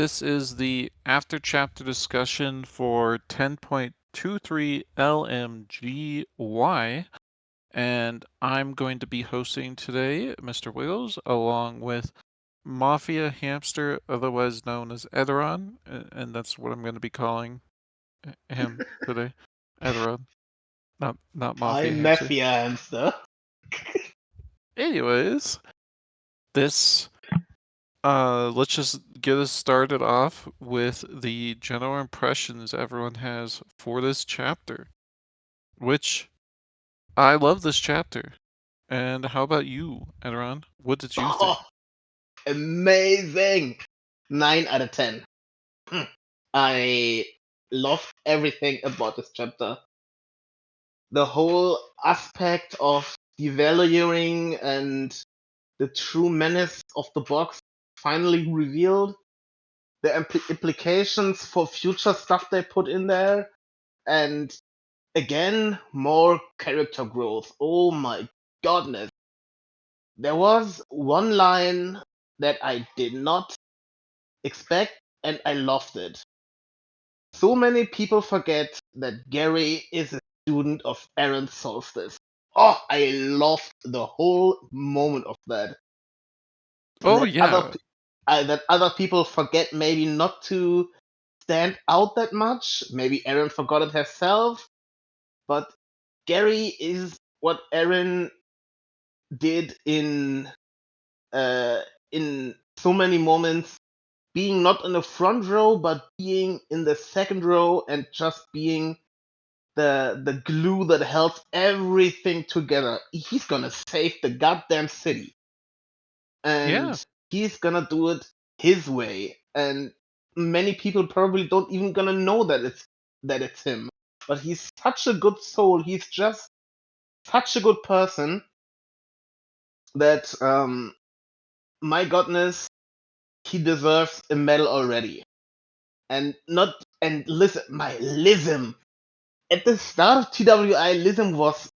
This is the after chapter discussion for 10.23 LMGY, and I'm going to be hosting today, Mr. Wiggles, along with Mafia Hamster, otherwise known as Edoron, and that's what I'm going to be calling him today. Edoron, not Mafia I'm Hamster. Mafia Hamster. Anyways, this let's just get us started off with the general impressions everyone has for this chapter, which I love this chapter. And how about you, Edron? What did you think? Oh, amazing! 9 out of 10. I loved everything about this chapter. The whole aspect of devaluing and the true menace of the box finally revealed. The implications for future stuff they put in there. And again, more character growth. Oh my godness. There was one line that I did not expect, and I loved it. So many people forget that Gary is a student of Aaron Solstice. Oh, I loved the whole moment of that. Oh That other yeah, that other people forget maybe not to stand out that much. Maybe Aaron forgot it herself, but Gary is what Aaron did uh, in so many moments, being not in the front row, but being in the second row and just being the glue that holds everything together. He's gonna save the goddamn city, yeah. and he's gonna do it his way. And many people probably don't even gonna know that it's him. But he's such a good soul. He's just such a good person that my goodness, he deserves a medal already. And not and listen, my Lism at the start of TWI, Lism was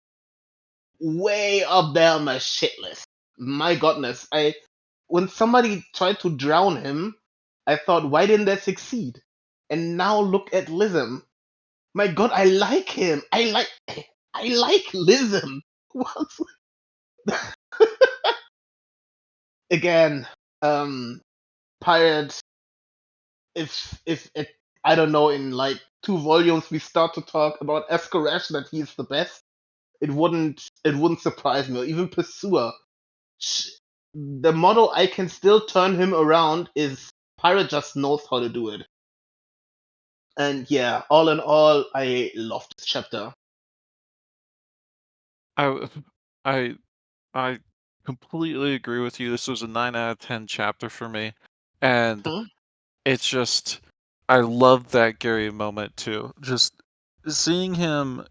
way up there on my shit list. My goodness, I when somebody tried to drown him, I thought, why didn't they succeed? And now look at Lism. My God, I like him. I like Lism. What? Again, Pirate. If it, I don't know, in like 2 volumes we start to talk about Escarash that he's the best, it wouldn't surprise me. Or even Pursuer. The model I can still turn him around is Pirate just knows how to do it. And yeah, all in all, I love this chapter. I I I completely agree with you. This was a 9 out of 10 chapter for me, and Hmm? it's just I love that Gary moment too. Just seeing him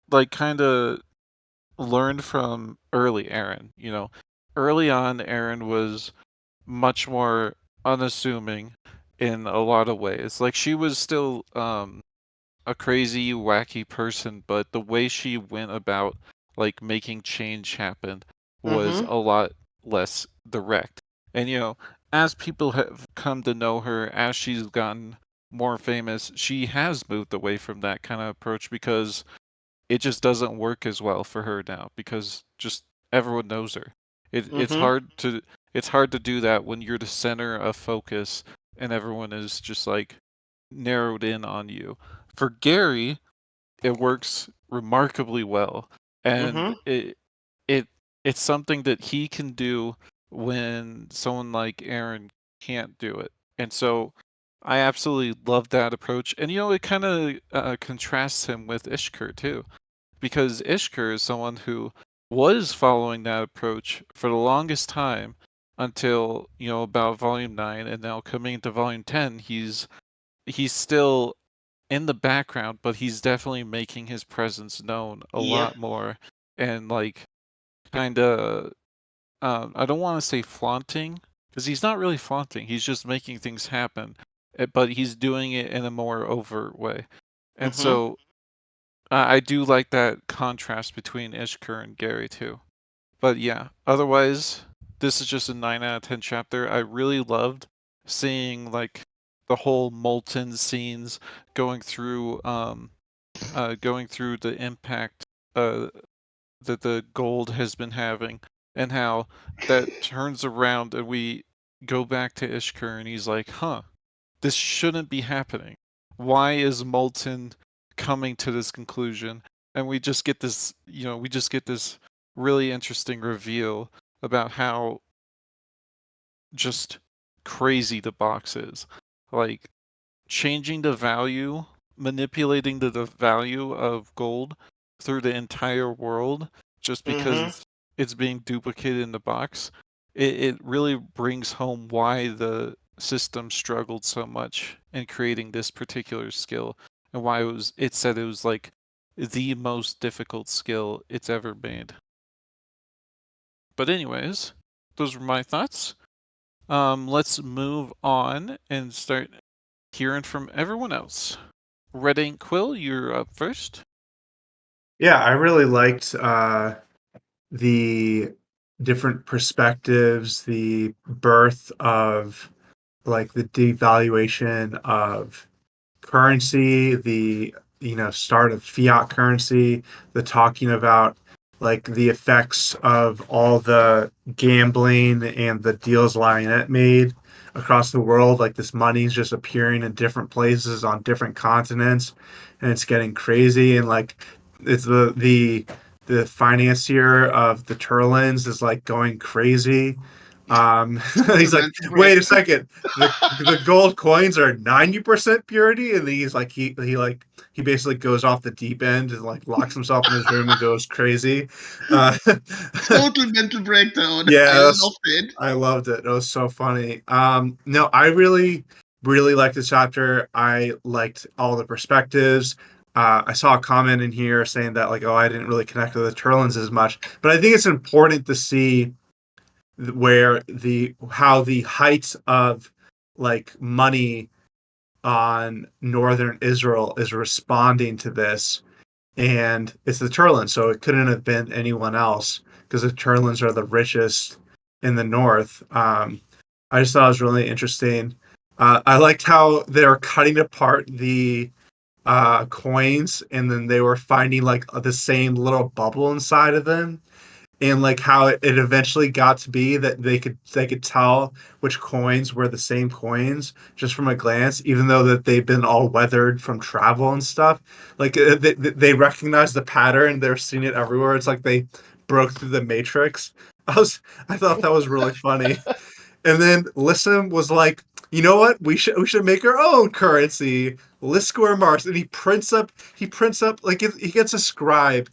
like kind of learned from early Aaron. Early on, Aaron was much more unassuming in a lot of ways. Like she was still a crazy, wacky person, but the way she went about like making change happen was Mm-hmm. a lot less direct. And as people have come to know her, as she's gotten more famous, she has moved away from that kind of approach because it just doesn't work as well for her now because just everyone knows her. It it's Mm-hmm. hard to it's hard to do that when you're the center of focus and everyone is just like narrowed in on you. For Gary, it works remarkably well, and Mm-hmm. it it's something that he can do when someone like Aaron can't do it. And so I absolutely love that approach. And it kind of contrasts him with Ishkur too, because Ishkur is someone who was following that approach for the longest time until about volume 9, and now coming into volume 10 he's still in the background, but he's definitely making his presence known a Yep. lot more, and like kind of I don't want to say flaunting because he's not really flaunting, he's just making things happen, but he's doing it in a more overt way. And Mm-hmm. so I do like that contrast between Ishkur and Gary too. But yeah, otherwise, this is just a 9 out of 10 chapter. I really loved seeing like the whole molten scenes going through going through the impact uh that the gold has been having, and how that turns around and we go back to Ishkur and he's like, huh, this shouldn't be happening. Why is Molten coming to this conclusion? And we just get this, we just get this really interesting reveal about how just crazy the box is. Like, changing the value, manipulating the value of gold through the entire world just because Mm-hmm. it's being duplicated in the box, it really brings home why the system struggled so much in creating this particular skill, and why it said it was like the most difficult skill it's ever made. But anyways, those were my thoughts. Let's move on and start hearing from everyone else. Red Ink Quill, you're up first. Yeah, I really liked the different perspectives, the birth of like the devaluation of currency, the start of fiat currency, the talking about like the effects of all the gambling and the deals Lionett made across the world. Like this money is just appearing in different places on different continents, and it's getting crazy. And like it's the financier of the Turlins is like going crazy. Total He's like, mental wait a breakdown. second, the gold coins are 90% purity, and he's like he basically goes off the deep end and like locks himself in his room and goes crazy. Uh, Total mental breakdown. I yeah, loved it. I loved it. It was so funny. No, I really liked the chapter. I liked all the perspectives. I saw a comment in here saying that like, oh, I didn't really connect with the Turlins as much, but I think it's important to see where the how the height of like money on northern Israel is responding to this, and it's the Turlins, so it couldn't have been anyone else because the Turlins are the richest in the north. I just thought it was really interesting. I liked how they're cutting apart the coins, and then they were finding like the same little bubble inside of them, and like how it eventually got to be that they could tell which coins were the same coins just from a glance, even though that they've been all weathered from travel and stuff. Like they recognize the pattern, they're seeing it everywhere. It's like they broke through the matrix. I thought that was really funny. And then Lissom was like, you know what? We should make our own currency, Lisquare Mars. And he prints up like he gets a scribe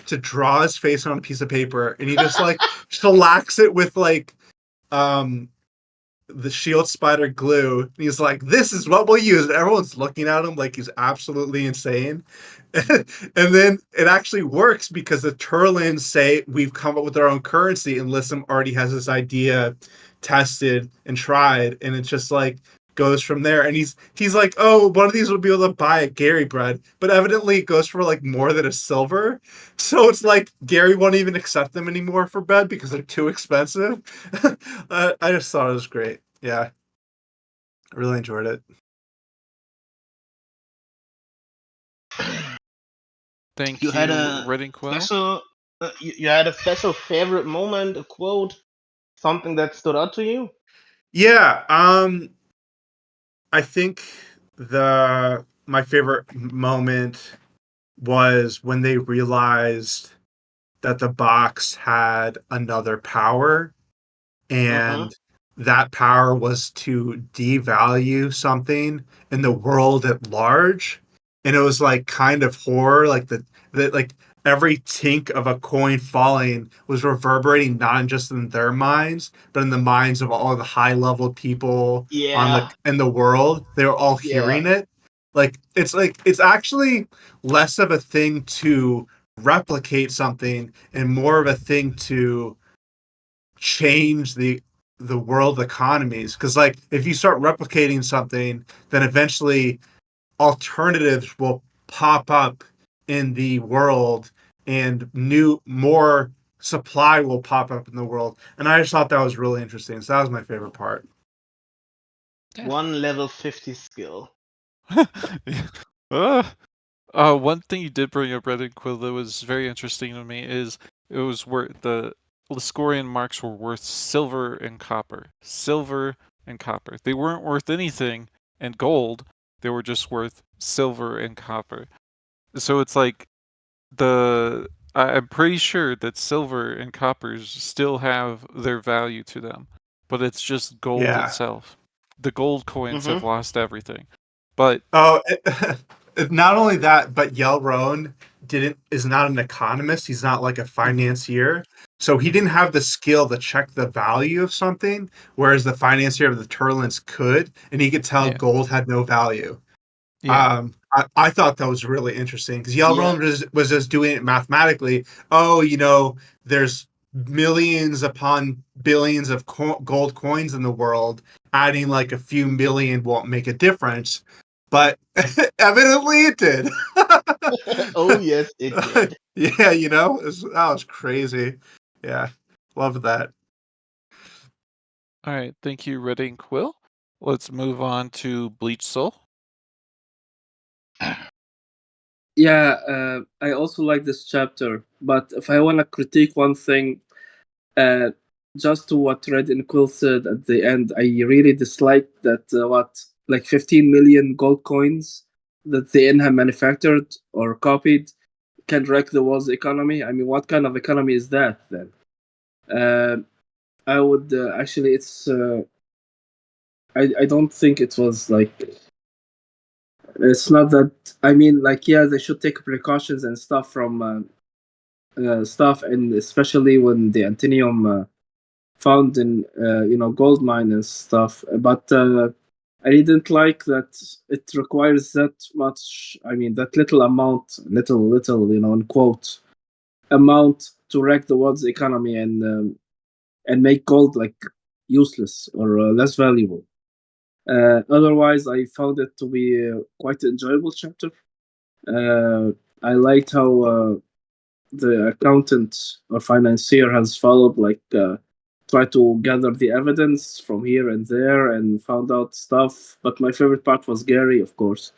to draw his face on a piece of paper, and he just like shellacks it with like um the shield spider glue. And he's like, this is what we'll use. And everyone's looking at him like he's absolutely insane. And then it actually works because the Turlins say we've come up with our own currency, and Lissam already has this idea tested and tried, and it's just like goes from there. And he's like, oh, one of these will be able to buy a Gary bread, but evidently it goes for like more than a silver. So it's like Gary won't even accept them anymore for bread because they're too expensive. I just thought it was great. Yeah, I really enjoyed it. Thank You had you, a Red Ink Quill. special. You had a special favorite moment, a quote, something that stood out to you. Yeah, I think the my favorite moment was when they realized that the box had another power, Mm-hmm. and that power was to devalue something in the world at large. And it was like kind of horror, like the like every tink of a coin falling was reverberating not just in their minds but in the minds of all the high level people on the Yeah, in the world. They were all yeah, hearing it. Like it's actually less of a thing to replicate something and more of a thing to change the world economies, because like if you start replicating something, then eventually alternatives will pop up in the world, and new more supply will pop up in the world. And I just thought that was really interesting, so that was my favorite part. Yeah. One level 50 skill. Yeah. One thing you did bring up, Red and Quill, that was very interesting to me is it was where the Lascorian marks were worth silver and copper. Silver and copper. They weren't worth anything in gold. They were just worth silver and copper. So it's like I'm pretty sure that silver and coppers still have their value to them, but it's just gold Yeah. itself. The gold coins Mm-hmm. have lost everything. But Oh, not only that, but Yelroan didn't is not an economist. He's not like a Mm-hmm. financier. So he didn't have the skill to check the value of something, whereas the financier of the Turlins could, and he could tell yeah, gold had no value. yeah, I thought that was really interesting because Yeah. Yelroan was just doing it mathematically. Oh, there's millions upon billions of gold coins in the world. Adding like a few million won't make a difference, but evidently it did. Oh yes, it did. Yeah, that was crazy. Yeah, love that. All right, thank you, Red and Quill. Let's move on to Bleach Soul. Yeah, I also like this chapter, but if I want to critique one thing, uh, just to what Red and Quill said at the end, I really disliked that like 15 million gold coins that the Inha manufactured or copied can wreck the world's economy. I mean, what kind of economy is that then? Uh, I would actually, I don't think it was like, it's not that, I mean, like, yeah, they should take precautions and stuff from stuff, and especially when the Antinium found in gold mine and stuff. But I didn't like that it requires that much. I mean, that little amount, little, in quote, amount to wreck the world's economy and make gold like useless or less valuable. Otherwise, I found it to be quite an enjoyable chapter. Uh, I liked how the accountant or financier has followed, like, try to gather the evidence from here and there and found out stuff. But my favorite part was Gary, of course.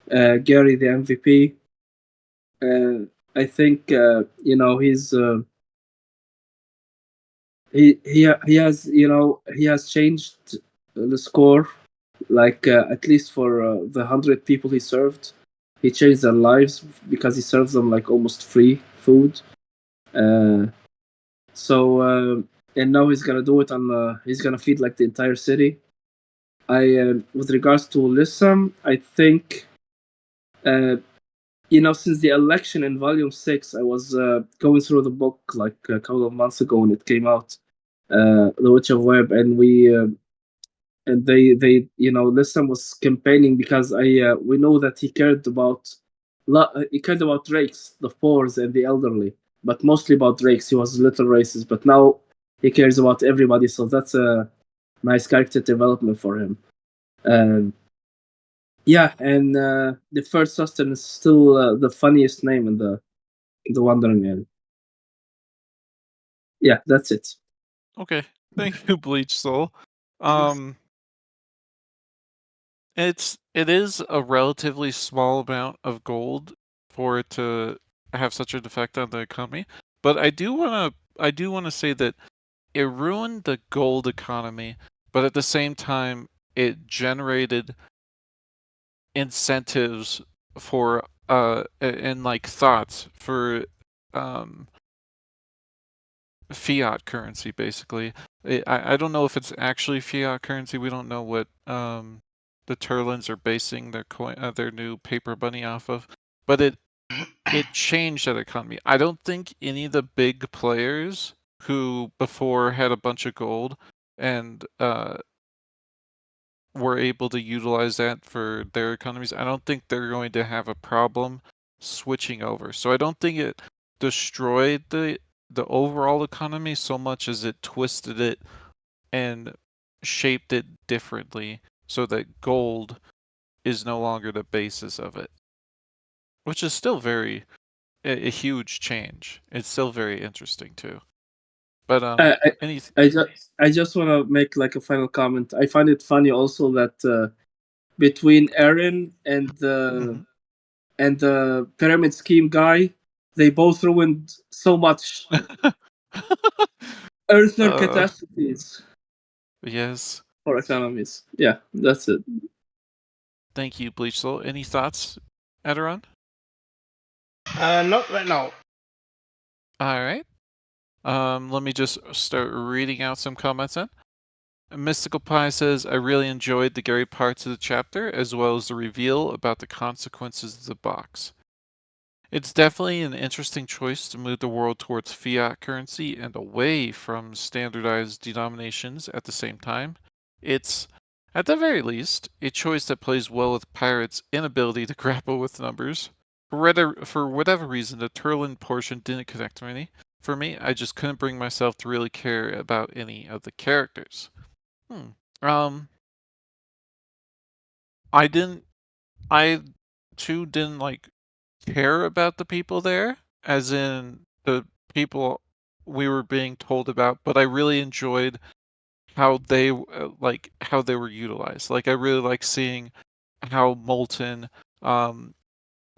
Gary, the MVP. I think he has changed the score, like, at least for the 100 people he served. He changed their lives because he serves them like almost free food. Uh, So and now he's gonna do it on. He's gonna feed like the entire city. With regards to Lissam, I think uh, since the election in Volume 6, I was going through the book like a couple of months ago when it came out, The Witch of Web, and they Lissam was campaigning because we know that he cared about drakes, the poor and the elderly, but mostly about drakes. He was a little racist, but now he cares about everybody, so that's a nice character development for him. Yeah, and the first Susten is still the funniest name in the Wandering. Yeah, that's it. Okay, thank you, Bleach Soul. Um, it is a relatively small amount of gold for it to have such an effect on the economy, but I do wanna say that it ruined the gold economy, but at the same time, it generated incentives for and like thoughts for um fiat currency basically. I don't know if it's actually fiat currency. We don't know what the Turlins are basing their new paper money off of, but it changed that economy. I don't think any of the big players who before had a bunch of gold and were able to utilize that for their economies, I don't think they're going to have a problem switching over. So I don't think it destroyed the overall economy so much as it twisted it and shaped it differently so that gold is no longer the basis of it, which is still a huge change. It's still very interesting too. But I any I just want to make like a final comment. I find it funny also that between Aaron Mhm. and the pyramid scheme guy, they both ruined so much earthler uh, catastrophes yes. for economies. Yeah, that's it. Thank you, Bleach Soul. Any thoughts, Aderon? Not right now. All right. Let me just start reading out some comments then. Mystical Pie says, I really enjoyed the Gary parts of the chapter, as well as the reveal about the consequences of the box. It's definitely an interesting choice to move the world towards fiat currency and away from standardized denominations at the same time. It's, at the very least, a choice that plays well with Pirate's inability to grapple with numbers. For whatever reason, the Turlin portion didn't connect to me. For me, I just couldn't bring myself to really care about any of the characters. Hmm. Um, I didn't. I too didn't like care about the people there, as in the people we were being told about, but I really enjoyed how how they were utilized. Like I really like seeing how Molten um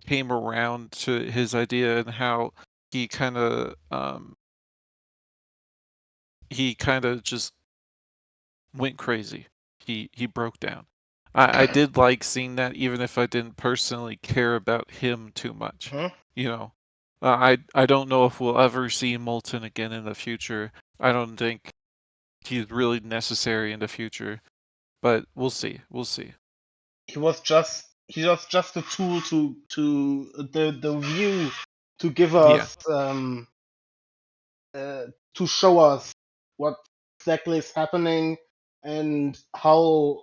came around to his idea and how he kind of just went crazy. He broke down. I did like seeing that, even if I didn't personally care about him too much. Mhm. You know, I don't know if we'll ever see Molten again in the future. I don't think he's really necessary in the future, but we'll see. We'll see. He was just a tool to the view to give Yeah, us to show us what exactly is happening and how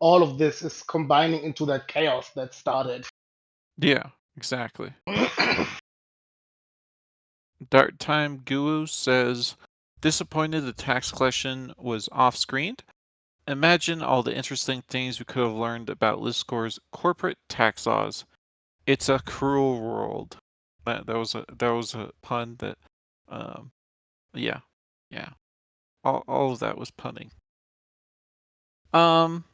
all of this is combining into that chaos that started. yeah, exactly. Dart Time Guru says, disappointed the tax collection was off-screened. Imagine all the interesting things we could have learned about Liscor's corporate tax laws. It's a cruel world. That was a pun that, um, yeah, yeah. All of that was punning. Um,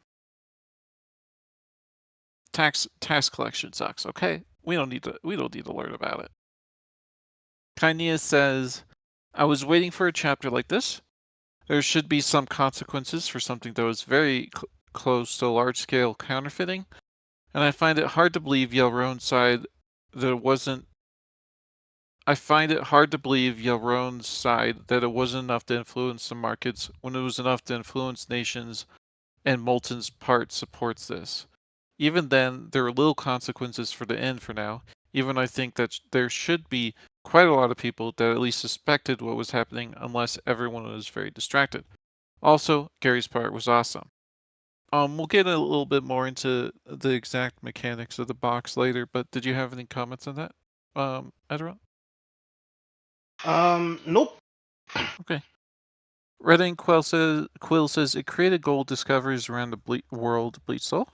tax collection sucks. Okay, we don't need to learn about it. Kainia says, I was waiting for a chapter like this. There should be some consequences for something that was very close to large scale counterfeiting, and I find it hard to believe Yelrone's side that it wasn't I find it hard to believe Yaron's side that it wasn't enough to influence the markets when it was enough to influence nations, and Molten's part supports this. Even then, there are little consequences for the end for now. Even I think that there should be quite a lot of people that at least suspected what was happening unless everyone was very distracted. Also, Gary's part was awesome. We'll get a little bit more into the exact mechanics of the box later, but did you have any comments on that, Edron? Nope. Okay. Red Ink Quill says it created gold discoveries around the world Bleach Soul.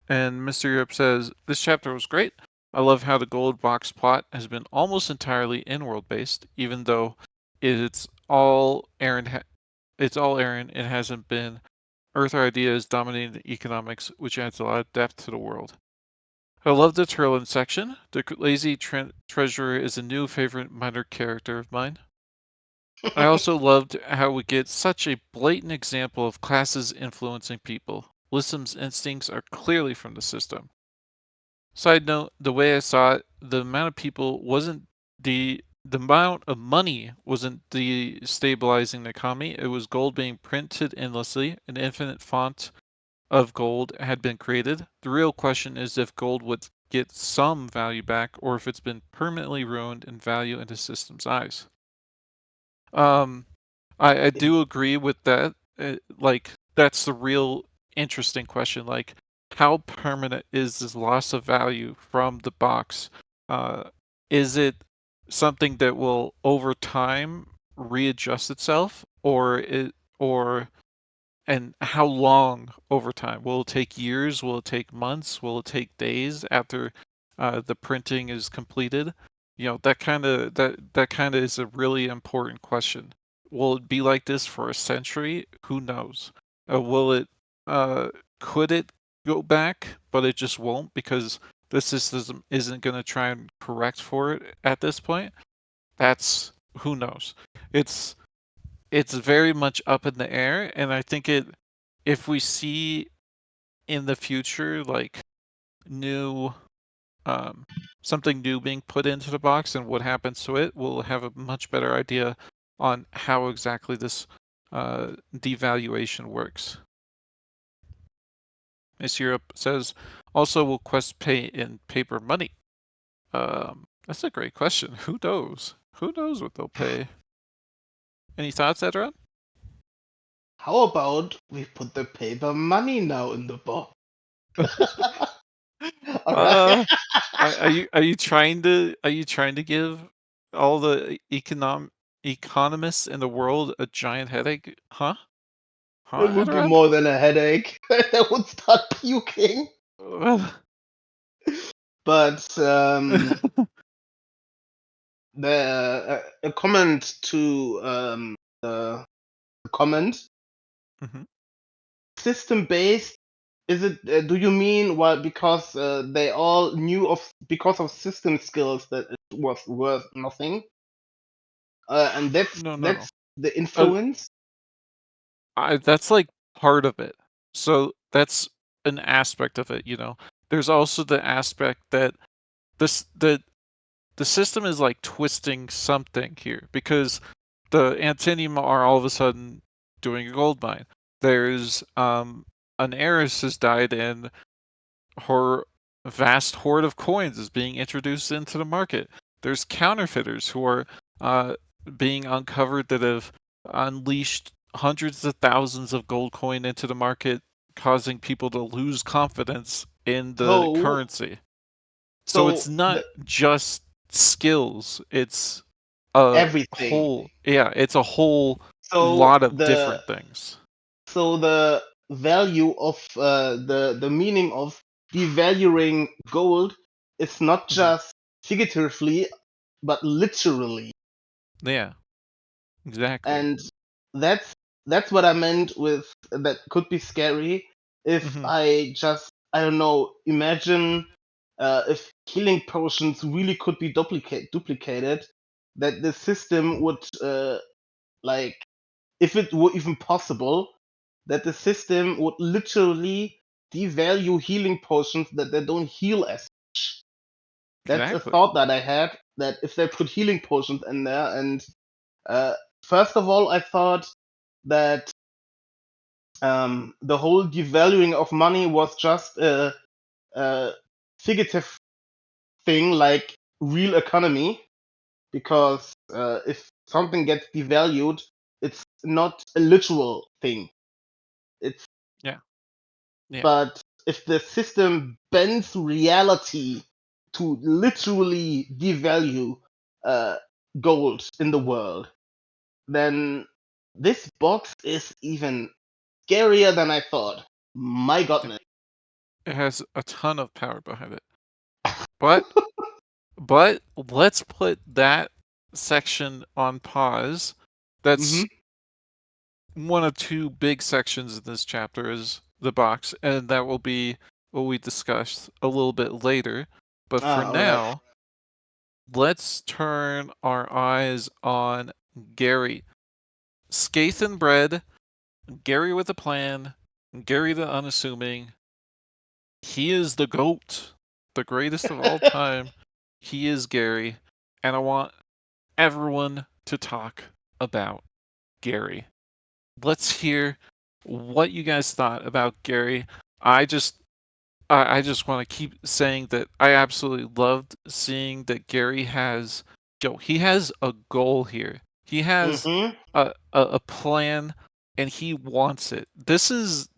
And Mr. Europe says this chapter was great. I love how the gold box plot has been almost entirely in-world based, even though it's all Aaron. It's all Aaron. It hasn't been Earther ideas dominating the economics, which adds a lot of depth to the world. I love the Turlin section. The lazy treasurer is a new favorite minor character of mine. I also loved how we get such a blatant example of classes influencing people. Lissam's instincts are clearly from the system. Side note, the way I saw it, the amount of people wasn't the amount of money wasn't destabilizing the economy. It was gold being printed endlessly, an infinite font of gold had been created. The real question is if gold would get some value back or if it's been permanently ruined in value in the system's eyes. Um, I do agree with that. Like that's the real interesting question. Like, how permanent is this loss of value from the box? Uh, is it something that will over time readjust itself, or and how long over time? Will it take years? Will it take months? Will it take days after the printing is completed? That kind of is a really important question. Will it be like this for a century? Who knows? Will it? Could it go back? But it just won't because the system isn't going to try and correct for it at this point. That's who knows. It's very much up in the air, and I think if we see in the future like new something new being put into the box and what happens to it, we'll have a much better idea on how exactly this devaluation works. Miss Europe says, also will Quest pay in paper money? That's a great question. Who knows? Who knows what they'll pay? Any thoughts, Edron? How about we put the paper money now in the box? All right. Uh, are you trying to give all the economists in the world a giant headache? Huh? It Huh, would be Edron? more than a headache. I would start puking. But a comment to the comment Mhm. system based. Is it? Do you mean because they all knew of because of system skills that it was worth nothing? And No, no. that's the Uh, influence. that's like part of it. So that's an aspect of it, you know. There's also the aspect that this the system is like twisting something here because the Antinium are all of a sudden doing a gold mine. There's an heiress has died and her vast hoard of coins is being introduced into the market. There's counterfeiters who are uh, being uncovered that have unleashed hundreds of thousands of gold coin into the market, causing people to lose confidence in the So currency. So it's so not the just skills, it's a everything. whole, yeah, it's a whole So lot of different things. the value of the meaning of devaluing gold is not Mhm. just figuratively but literally, Yeah, exactly. and that's what I meant with that could be scary if Mhm. I don't know, imagine if healing potions really could be duplicated, that the system would like, if it were even possible, that the system would literally devalue healing potions that they don't heal as much. That's a Exactly. thought that I had, that if they put healing potions in there, and uh, first of all, I thought that the whole devaluing of money was just a figurative thing, like real economy, because if something gets devalued, it's not a literal thing. It's Yeah. Yeah. But if the system bends reality to literally devalue uh, gold in the world, then this box is even scarier than I thought. My Yeah. goodness. It has a ton of power behind it. But let's put that section on pause. Hmm. That's one of two big sections in this chapter is the box, and that will be what we discuss a little bit later. But for All right. now, let's turn our eyes on Gary. Scathen bred, Gary with a plan, Gary the unassuming. He is the GOAT, the greatest of all time. He is Gary, and I want everyone to talk about Gary. Let's hear what you guys thought about Gary. I just I just want to keep saying that I absolutely loved seeing that Gary has he has a goal here. He has Hmm. a plan and he wants it. This is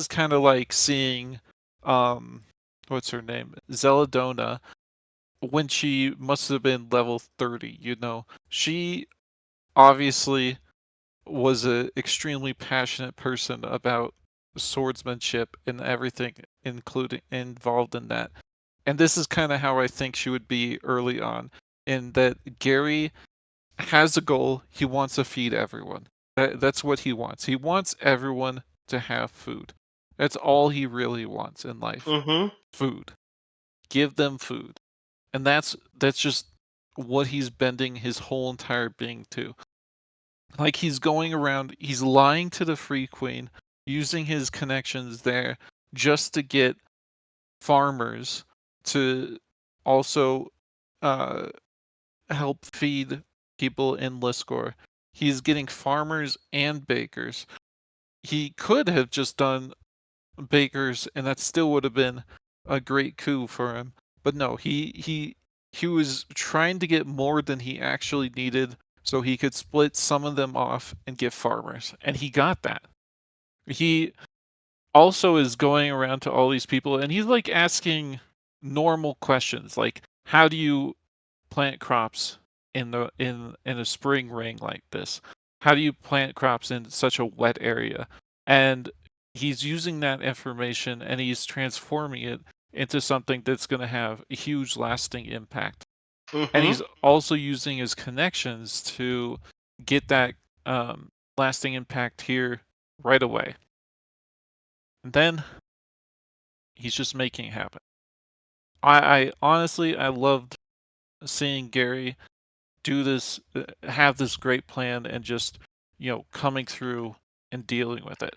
kind of like seeing um what's her name? Zeladona when she must have been level 30, you know. She obviously was a extremely passionate person about swordsmanship and everything including involved in that. And this is kind of how I think she would be early on, in that Gary has a goal. He wants to feed everyone. That's what he wants. He wants everyone to have food. That's all he really wants in life. Mm-hmm. Food. Give them food. And that's just what he's bending his whole entire being to. Like he's going around, he's lying to the Free Queen, using his connections there just to get farmers to also uh, help feed people in Liskor. He's getting farmers and bakers. He could have just done bakers, and that still would have been a great coup for him. But no, he was trying to get more than he actually needed, so he could split some of them off and give farmers, and he got that. He also is going around to all these people, and he's like asking normal questions, like how do you plant crops in a spring rain like this? How do you plant crops in such a wet area? And he's using that information and he's transforming it into something that's going to have a huge lasting impact. And Mm-hmm. he's also using his connections to get that lasting impact here right away. And then he's just making it happen. I honestly I loved seeing Gary do this, have this great plan, and just coming through and dealing with it.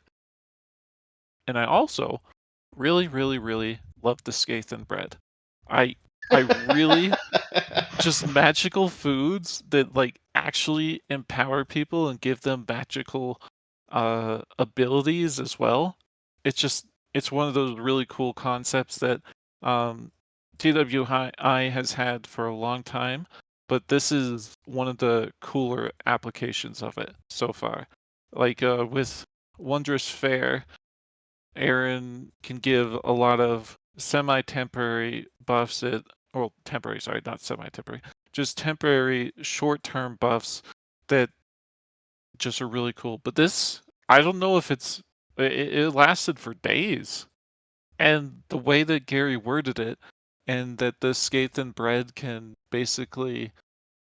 And I also really, really, really love the Skathen bread. I I really just magical foods that like actually empower people and give them magical abilities as well. It's one of those really cool concepts that um TWI has had for a long time, but this is one of the cooler applications of it so far. Like with Wondrous Fair, Aaron can give a lot of semi-temporary buffs at, well, temporary, sorry, not semi-temporary, just temporary short-term buffs that just are really cool. But this, I don't know if it lasted for days. And the way that Gary worded it, and that the Skathen bread can basically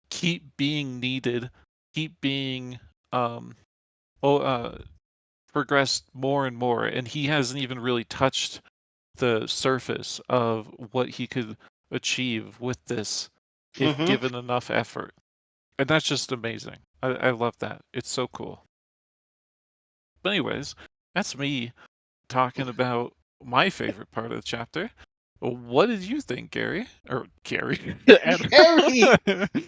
keep being needed, keep being um, oh, progressed more and more, and he hasn't even really touched the surface of what he could achieve with this if Mm-hmm. given enough effort. And that's just amazing. I love that. It's so cool. But anyways, that's me talking about my favorite part of the chapter. What did you think, Gary? Or Gary? Gary,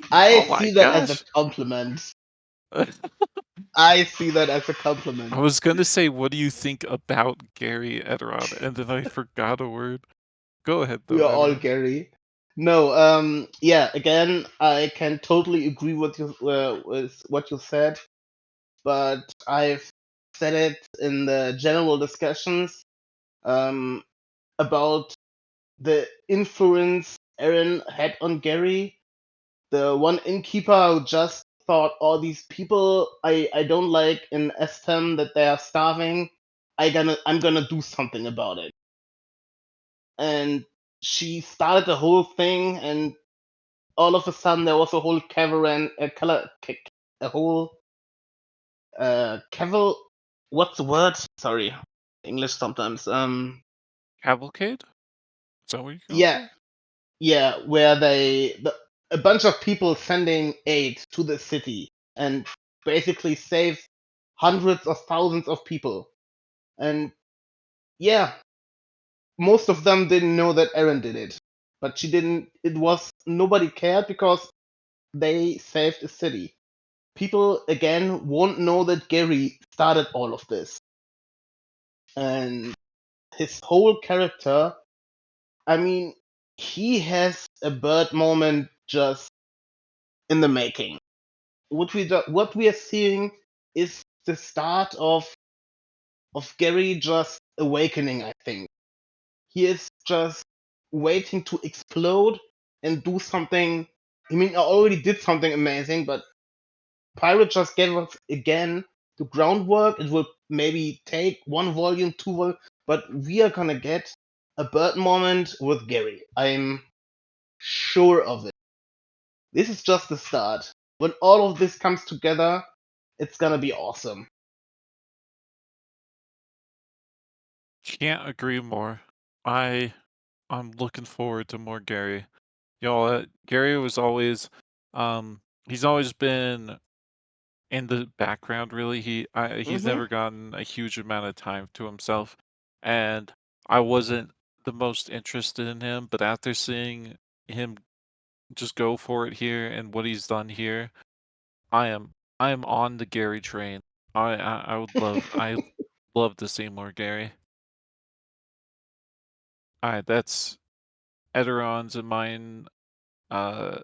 I Oh my see that as a gosh. compliment. I see that as a compliment. I was gonna say, what do you think about Gary Ederon? And then I forgot a word. Go ahead We though, are all Ederon. Gary. No, yeah. Again, I can totally agree with what you said, but I've said it in the general discussions um, about the influence Aaron had on Gary. The one innkeeper who just thought, all these people I don't like in Estem that they are starving. I'm gonna do something about it. And she started the whole thing, and all of a sudden there was a whole caravan, a whole caval. What's the word? Sorry, English sometimes. Cavalcade? Is that what you're gonna Yeah, say? yeah, where a bunch of people sending aid to the city and basically save hundreds of thousands of people. And yeah, most of them didn't know that Aaron did it, but she didn't. It was nobody cared because they saved a city. People again won't know that Gary started all of this, and his whole character. I mean, he has a bird moment just in the making. What we are seeing is the start of Gary just awakening. I think he is just waiting to explode and do something. I mean, I already did something amazing, but Pirate just gave us again the groundwork. It will maybe take one volume, two volume, but we are gonna get a bird moment with Gary. I'm sure of it. This is just the start. When all of this comes together, it's gonna be awesome. Can't agree more. I'm looking forward to more Gary. Y'all, Gary was always, he's always been in the background. Really, he's Hmm. never gotten a huge amount of time to himself, and I wasn't the most interested in him. But after seeing him just go for it here and what he's done here, I am I am on the Gary train. I love to see more Gary. All right, that's Ederon's and mine thoughts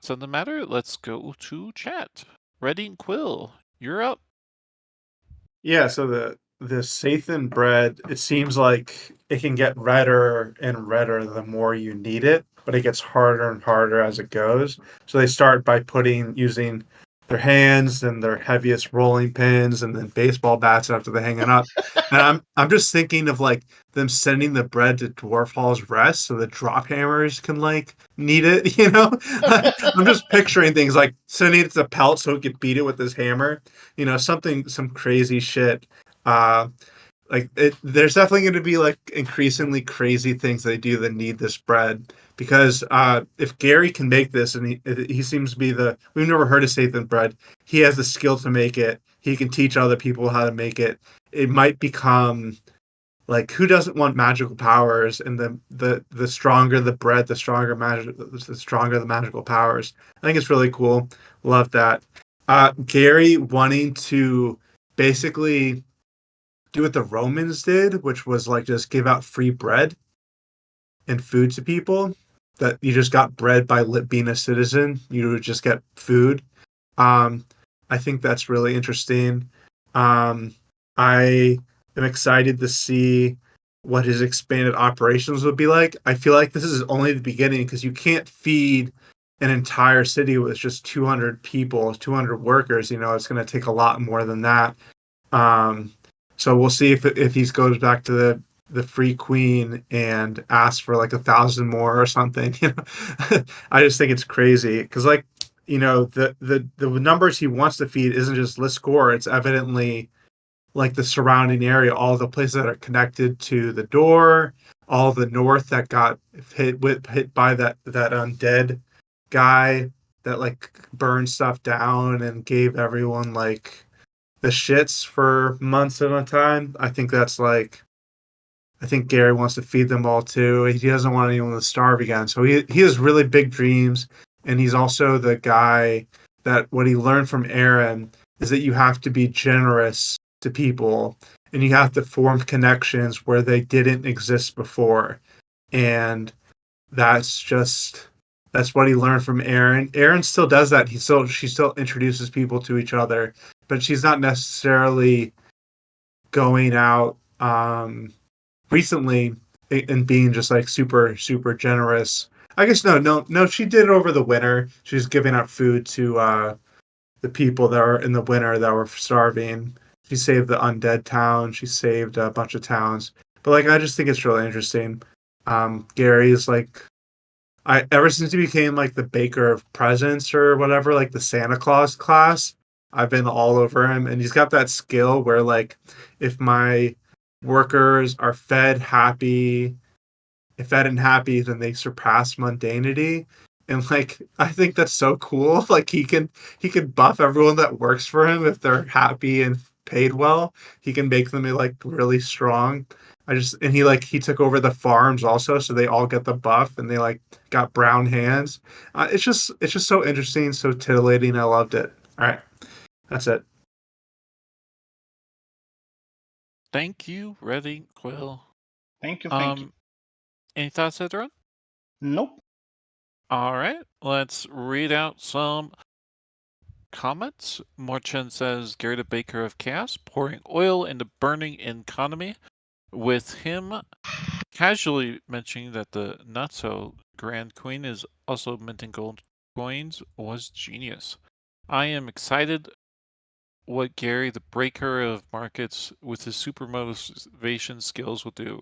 on the matter. Let's go to chat. Ready and Quill, you're up. Yeah, so the Sathan bread, it seems like it can get redder and redder the more you knead it, but it gets harder and harder as it goes. So they start by using their hands and their heaviest rolling pins and then baseball bats after they hang it up. And I'm just thinking of like them sending the bread to Dwarf Hall's Rest so the drop hammers can like knead it, you know? I'm just picturing things like sending it to Pelt so he could beat it with his hammer, some crazy shit. uh there's definitely going to be like increasingly crazy things they do that need this bread, because if Gary can make this, and he seems to be we've never heard of Sathan bread, he has the skill to make it, he can teach other people how to make it. It might become like, who doesn't want magical powers, and the stronger the bread, the stronger the magical powers. I think it's really cool. Love that. Gary wanting to basically do what the Romans did, which was like just give out free bread and food to people. That you just got bread by being a citizen. You would just get food. Um, I think that's really interesting. Um, I am excited to see what his expanded operations would be like. I feel like this is only the beginning, because you can't feed an entire city with just 200 people, 200 workers. It's going to take a lot more than that. Um, so we'll see if he goes back to the Free Queen and asks for like 1,000 more or something. I just think it's crazy, because like the numbers he wants to feed isn't just Liscore. It's evidently like the surrounding area, all the places that are connected to the door, all the north that got hit by that undead guy that like burned stuff down and gave everyone like the shits for months at a time. I think Gary wants to feed them all too. He doesn't want anyone to starve again. So he has really big dreams, and he's also the guy that what he learned from Aaron is that you have to be generous to people, and you have to form connections where they didn't exist before. And that's what he learned from Aaron. Aaron still does that. She still introduces people to each other, but she's not necessarily going out recently and being just like super super generous. I guess no, she did it over the winter. She was giving out food to the people that were in the winter that were starving. She saved the undead town. She saved a bunch of towns. But like, I just think it's really interesting. Gary is like, I ever since he became like the baker of presents or whatever, like the Santa Claus class, I've been all over him, and he's got that skill where like, if my workers are fed and happy, then they surpass mundanity. And like, I think that's so cool. Like, he can buff everyone that works for him if they're happy and paid well. He can make them like really strong. And he took over the farms also, so they all get the buff and they like got brown hands. It's just so interesting, so titillating. I loved it. All right, that's it. Thank you, Ready Quill. Thank you, thank you. Any thoughts, Edron? Nope. All right, let's read out some comments. Morchen says, Gary the Baker of Chaos, pouring oil into burning economy, with him casually mentioning that the not so Grand Queen is also minting gold coins was genius. I am excited what Gary the Breaker of Markets with his super motivation skills will do.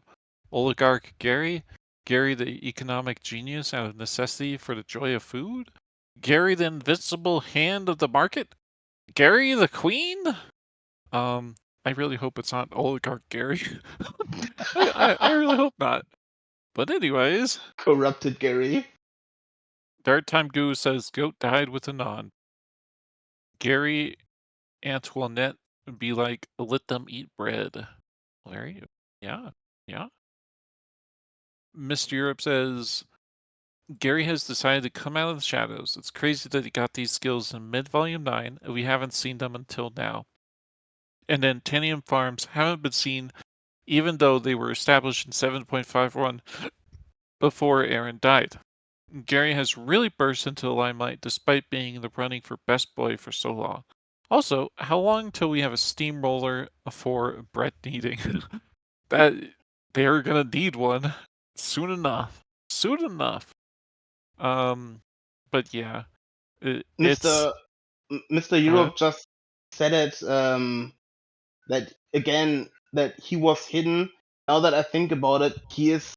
Oligarch Gary, Gary the economic genius out of necessity for the joy of food, Gary the Invisible Hand of the Market? Gary the Queen? I really hope it's not Oligarch Gary. I really hope not. But anyways, Corrupted Gary. Dark Time Goo says goat died with a nod. Gary Antoinette would be like, let them eat bread. Larry? Yeah. Yeah. Mr. Europe says Gary has decided to come out of the shadows. It's crazy that he got these skills in mid-volume 9, and we haven't seen them until now. And then Tanium Farms haven't been seen even though they were established in 7.51 before Aaron died. Gary has really burst into the limelight despite being in the running for best boy for so long. Also, how long until we have a steamroller for bread kneading? That they're gonna need one soon enough. Soon enough. But yeah, it's Mr. go ahead. Europe just said it. That again, that he was hidden. Now that I think about it, he is.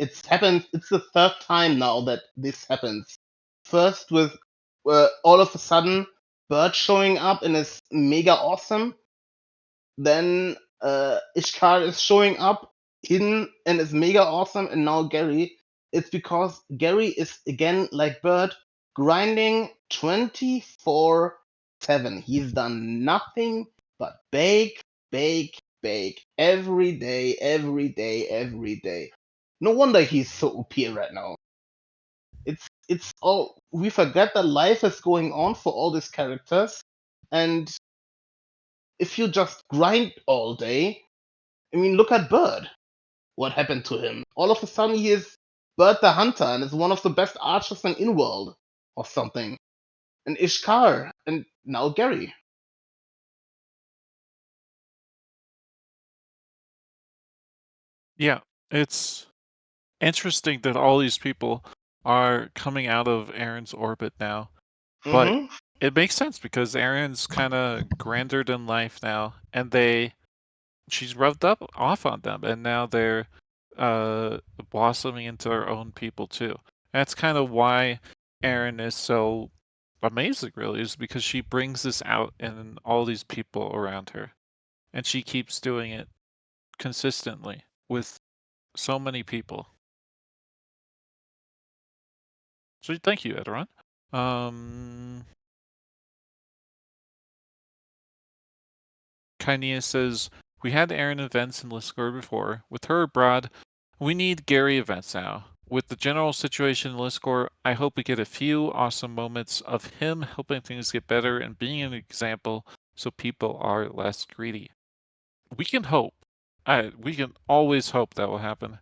It's happened. It's the third time now that this happens. First with all of a sudden Bird showing up and is mega awesome. Then Ishkar is showing up hidden and is mega awesome, and now Gary. It's because Gary is again like Bird, grinding 24/7. He's done nothing but bake, bake, bake every day, every day, every day. No wonder he's so OP right now. It's all we forget that life is going on for all these characters, and if you just grind all day, I mean, look at Bird. What happened to him? All of a sudden, he is Bird the Hunter and is one of the best archers in Inworld or something. And Ishkar, and now Gary. Yeah, it's interesting that all these people are coming out of Aaron's orbit now. But Mm-hmm. it makes sense because Aaron's kind of grandered in life now, and she's rubbed up off on them, and now they're blossoming into their own people too. That's kind of why Aaron is so amazing, really, is because she brings this out in all these people around her, and she keeps doing it consistently with so many people. So thank you, Edoron. Kinea says, we had Aaron events in Liscor before. With her abroad, we need Gary events now. With the general situation in Liscor, I hope we get a few awesome moments of him helping things get better and being an example so people are less greedy. We can hope. We can always hope that will happen.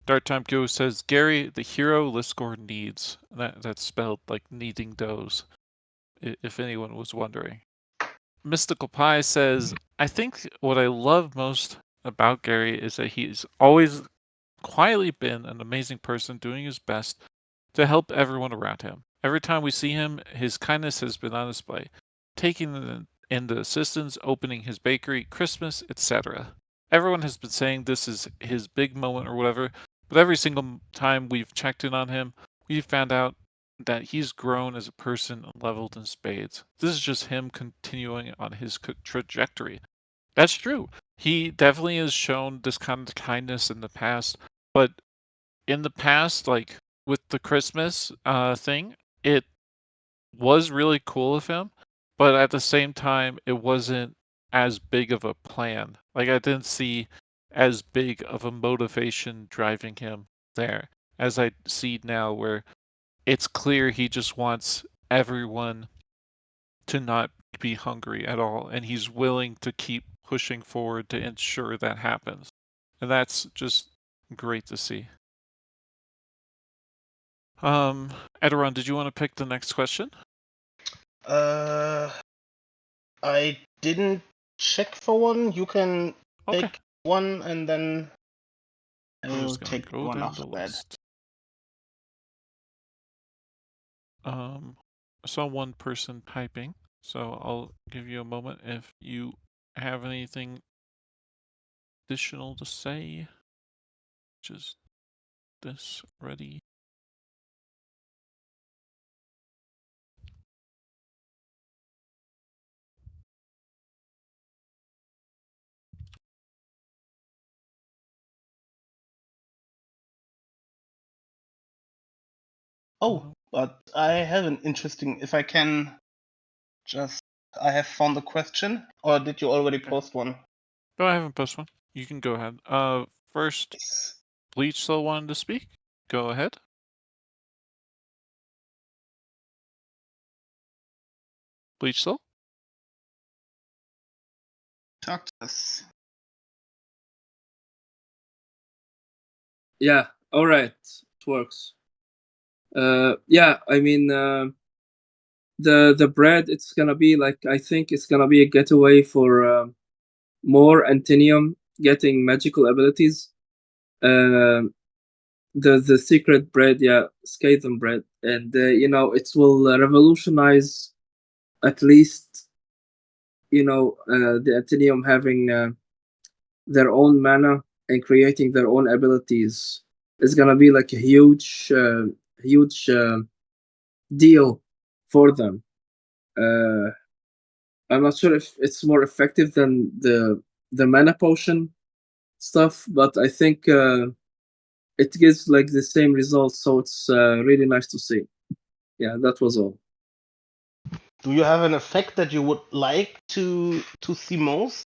Dark Time Go says, Gary, the hero Liscor needs. That's spelled like kneading doughs, if anyone was wondering. Mystical Pie says, I think what I love most about Gary is that he's always quietly been an amazing person doing his best to help everyone around him. Every time we see him, his kindness has been on display, taking in the assistance, opening his bakery, Christmas, etc. Everyone has been saying this is his big moment or whatever, but every single time we've checked in on him, we've found out that he's grown as a person and leveled in spades. This is just him continuing on his trajectory. That's true. He definitely has shown this kind of kindness in the past, but in the past, like with the Christmas thing, it was really cool of him, but at the same time, it wasn't as big of a plan. Like I didn't see as big of a motivation driving him there as I see now, where it's clear he just wants everyone to not be hungry at all, and he's willing to keep pushing forward to ensure that happens. And that's just great to see. Edoron, did you want to pick the next question? I didn't check for one. You can Okay. pick one, and then I I'm will just gonna take go one down after the that. list. I saw one person typing, so I'll give you a moment if you have anything additional to say. Just this ready. Oh, but I have an interesting. If I can just. I have found the question, or did you already Okay. post one? No, I haven't posted one. You can go ahead. First, Bleach still wanted to speak. Go ahead. Bleach still? Talk to us. Yeah, all right, it works. Yeah, I mean, the bread, it's gonna be like, I think it's gonna be a getaway for more Antinium getting magical abilities. The secret bread, yeah, Scatham bread, and it will revolutionize at least the Antinium having their own mana and creating their own abilities is gonna be like a huge deal for them. I'm not sure if it's more effective than the mana potion stuff, but I think it gives like the same results, so it's really nice to see. Yeah, that was all. Do you have an effect that you would like to see most?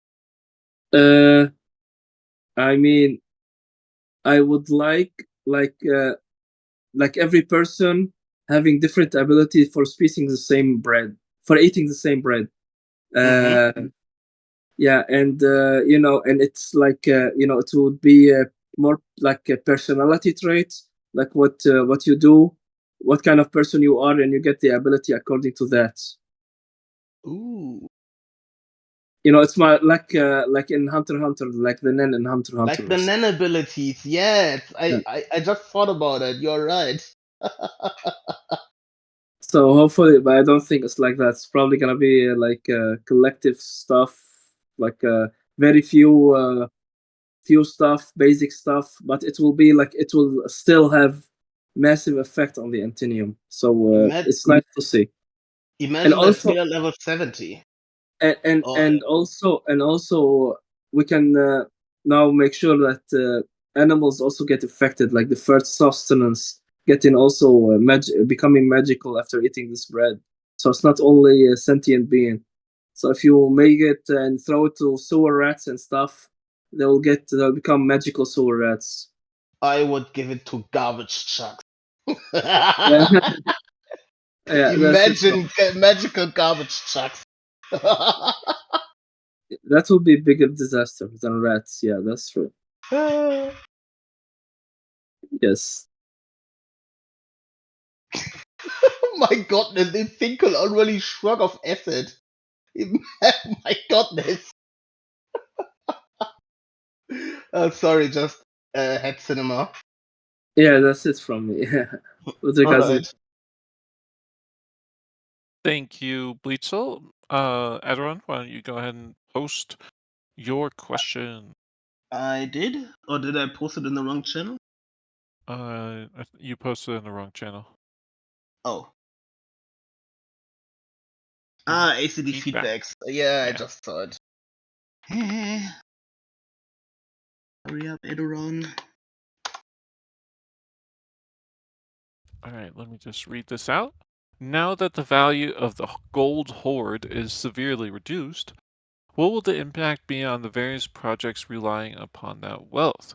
I mean, I would like every person having different ability for eating the same bread, for eating the same bread. Mm-hmm. Yeah, and and it's like it would be more like a personality trait, like what you do, what kind of person you are, and you get the ability according to that. Ooh. It's my like in Hunter x Hunter, like the Nen in Hunter x Like the Hunter. Nen abilities, yes. Yeah. I just thought about it. You're right. So hopefully, but I don't think it's like that. It's probably gonna be like collective stuff, like very few stuff, basic stuff, but it will be like it will still have massive effect on the Antinium. So Ima- it's nice to see. And Imagine that also we are level 70. Or and also we can now make sure that animals also get affected, like the first sustenance getting also becoming magical after eating this bread. So it's not only a sentient being. So if you make it and throw it to sewer rats and stuff, they'll become magical sewer rats. I would give it to garbage trucks. Yeah, yeah, that's it. Imagine magical garbage trucks. That will be a bigger disaster than rats. Yeah, that's true. Yes. My goodness, this thing could already shrug of acid. My goodness. Sorry, just had cinema. Yeah, that's it from me. With regards to Alright. Thank you, Bleachel. Aderon, why don't you go ahead and post your question? I did, or did I post it in the wrong channel? You posted in the wrong channel. Oh. ACD Feedback. feedbacks. Yeah, I Yeah. just saw it. Hurry up, Edoron. All right, let me just read this out. Now that the value of the gold hoard is severely reduced, what will the impact be on the various projects relying upon that wealth?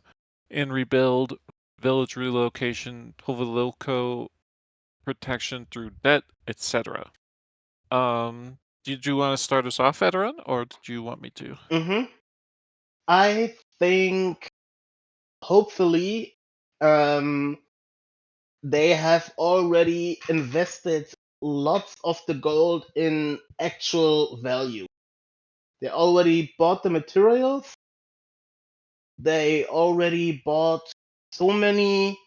In rebuild, village relocation, Tovalilco protection through debt, etc. Did you want to start us off, Veteran, or did you want me to? I think hopefully they have already invested lots of the gold in actual value. They already bought the materials. They already bought so many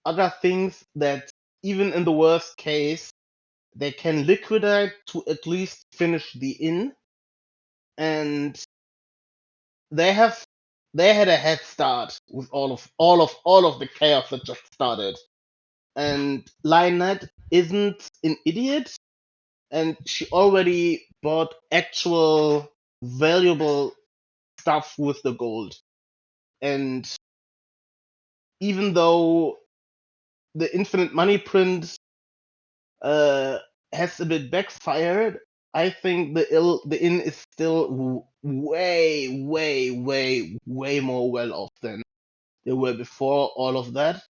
other things that even in the worst case, they can liquidate to at least finish the inn. And they have they had a head start with all of the chaos that just started. And Lionette isn't an idiot, and she already bought actual valuable stuff with the gold. And even though the infinite money print has a bit backfired, I think the inn is still way, way, way, way more well off than they were before all of that.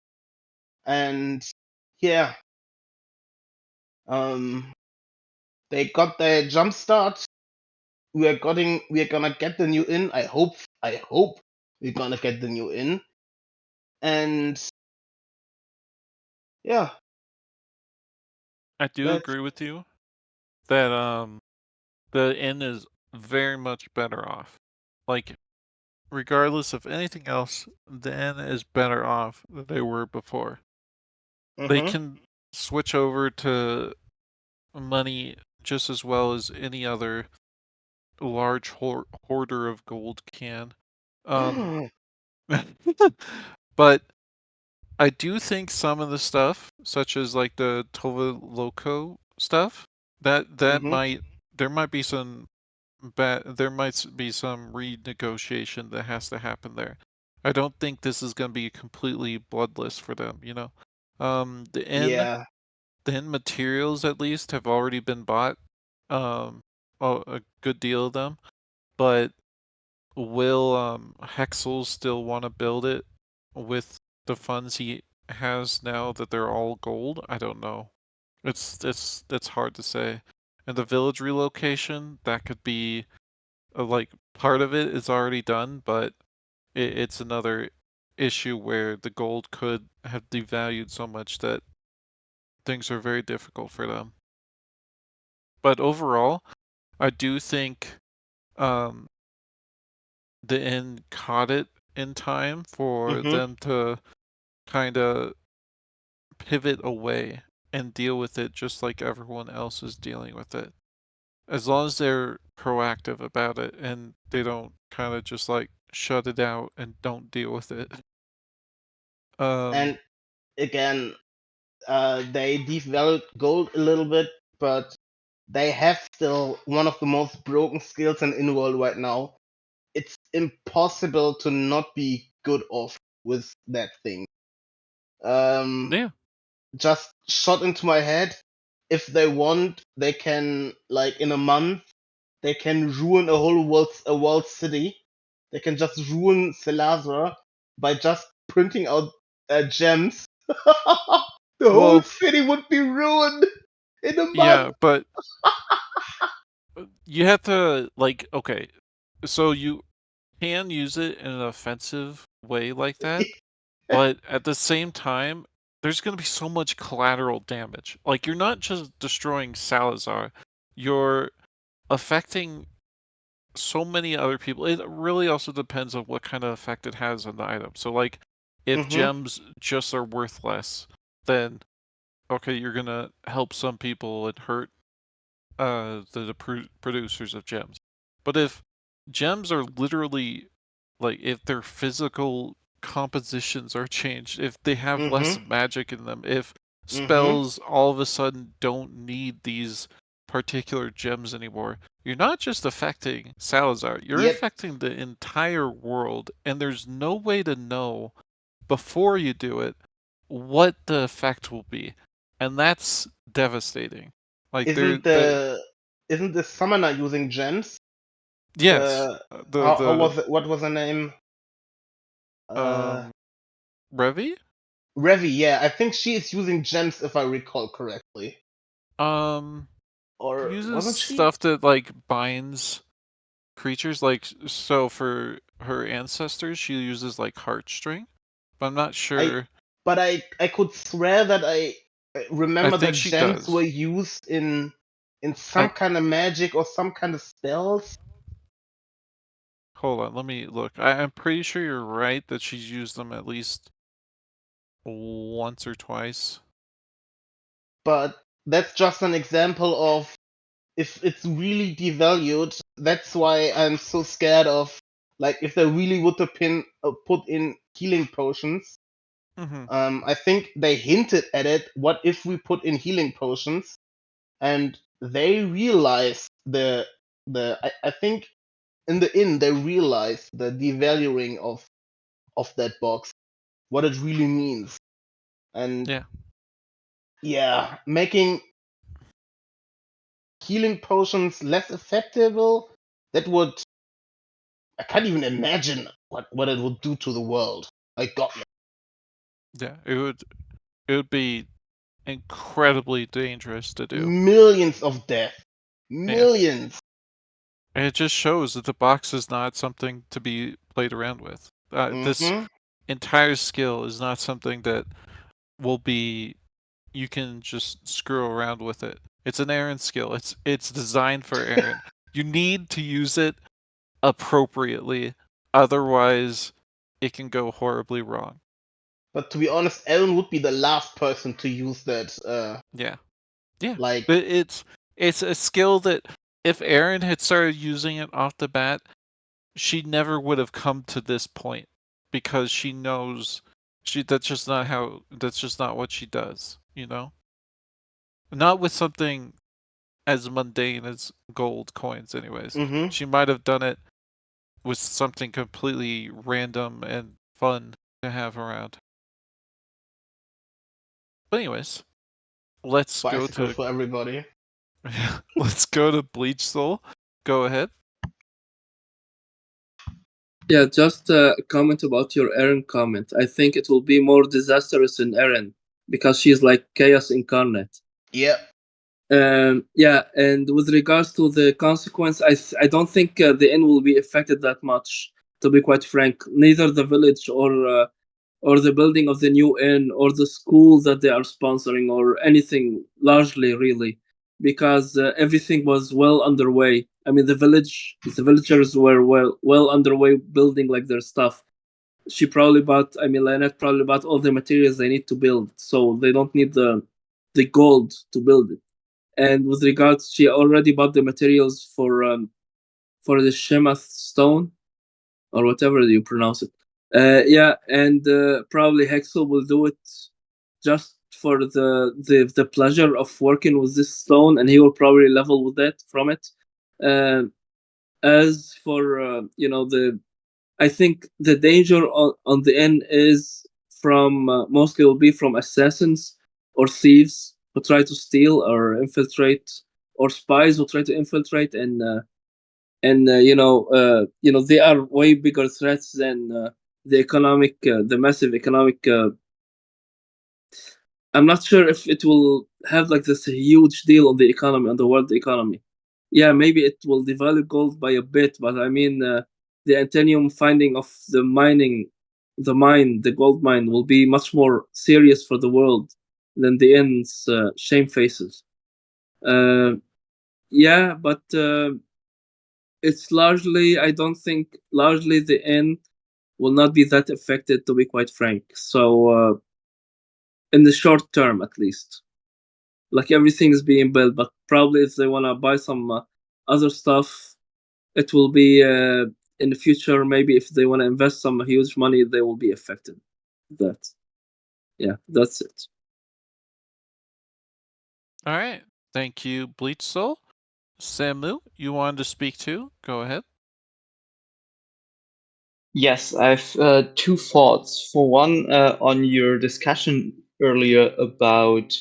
And yeah, they got their jump start. We are gonna get the new inn. I hope we're gonna get the new inn. And yeah, I do that's agree with you that the inn is very much better off. Like regardless of anything else, the inn is better off than they were before. They mm-hmm. can switch over to money just as well as any other large hoarder of gold can. But I do think some of the stuff, such as like the Tova Loco stuff, that mm-hmm. might there might be some there might be some renegotiation that has to happen there. I don't think this is going to be completely bloodless for them, you know. The inn Yeah, materials at least have already been bought. A good deal of them, but will Hexel still want to build it with the funds he has now that they're all gold? I don't know. It's hard to say. And the village relocation, that could be like part of it is already done, but it's another issue where the gold could have devalued so much that things are very difficult for them. But overall, I do think um, the inn caught it in time for mm-hmm. them to kind of pivot away and deal with it just like everyone else is dealing with it. As long as they're proactive about it and they don't kind of just like shut it out and don't deal with it. Um, And again, they devalued gold a little bit, but they have still one of the most broken skills in in-world right now. It's impossible to not be good off with that thing. yeah. Just shot into my head. If they want, they can, like, in a month, they can ruin a world city. They can just ruin Selazor by just printing out gems. The whole Well, city would be ruined in a month. yeah, but you have to like okay, so you can use it in an offensive way like that, but at the same time, there's going to be so much collateral damage. Like you're not just destroying Salazar, you're affecting so many other people. It really also depends on what kind of effect it has on the item. So like if Mm-hmm. gems just are worth less, then okay, you're going to help some people and hurt the producers of gems. But if gems are literally like if their physical compositions are changed, if they have less Mm-hmm. magic in them, if Mm-hmm. spells all of a sudden don't need these particular gems anymore, you're not just affecting Salazar, you're Yep. affecting the entire world, and there's no way to know before you do it what the effect will be. And that's devastating. Like Isn't the the isn't the summoner using gems? yes, The how the was it? What was her name? Uh, um Revi? Revi. Yeah, I think she is using gems if I recall correctly. Um Or uses wasn't she? stuff that like binds creatures like so for her ancestors she uses like heartstring, but I'm not I sure. but I could swear that I I remember think that she gems were does. used in I some kind of magic or some kind of spells. hold on, let me look. I'm pretty sure you're right that she's used them at least once or twice. But that's just an example of if it's really devalued. That's why I'm so scared of, like, if they really would have put in healing potions. Mm-hmm. I think they hinted at it. What if we put in healing potions? And they realized I think in the inn they realized the devaluing of that box, what it really means. And Yeah. making healing potions less effective, that would, I can't even imagine what it would do to the world. Like, God, Yeah, it would be incredibly dangerous to do. millions of deaths. Yeah. Millions. And it just shows that the box is not something to be played around with. This Mm-hmm. entire skill is not something that will be you can just screw around with it. It's an Aaron skill. It's designed for Aaron. You need to use it appropriately, otherwise it can go horribly wrong. But to be honest, Aaron would be the last person to use that. Yeah. Yeah. Like, But it's a skill that if Aaron had started using it off the bat, she never would have come to this point because she knows that's just not what she does, you know? Not with something as mundane as gold coins anyways. mm-hmm. She might have done it with something completely random and fun to have around. But anyways, let's go Bicycle to for everybody. let's go to Bleach Soul. Go ahead. Yeah, just a comment about your Eren comment. I think it will be more disastrous in Eren because she's like chaos incarnate. Yep. Yeah, and with regards to the consequence, I don't think the end will be affected that much. To be quite frank, neither the village or the building of the new inn or the school that they are sponsoring or anything largely really, because everything was well underway. I mean, the villagers were well underway building like their stuff. Lynette probably bought all the materials they need to build, so they don't need the gold to build it. And with regards, she already bought the materials for the Shemath stone or whatever you pronounce it. Yeah, and probably Hexel will do it just for the pleasure of working with this stone, and he will probably level with that from it. As for I think the danger on the end is from mostly will be from assassins or thieves who try to steal or infiltrate, or spies who try to infiltrate, and they are way bigger threats than the massive economic. I'm not sure if it will have like this huge deal on the economy, on the world economy. Yeah, maybe it will devalue gold by a bit, but I mean, the Antenium finding of the gold mine, will be much more serious for the world than the end's shamefaced. Yeah, but it's largely, I don't think, largely the end will not be that affected, to be quite frank. So, in the short term, at least, like everything is being built, but probably if they want to buy some other stuff, it will be in the future. Maybe if they want to invest some huge money, they will be affected. That, yeah, that's it. All right. Thank you, Bleach Soul. Samu, you wanted to speak too? Go ahead. Yes, I've two thoughts. For one, on your discussion earlier about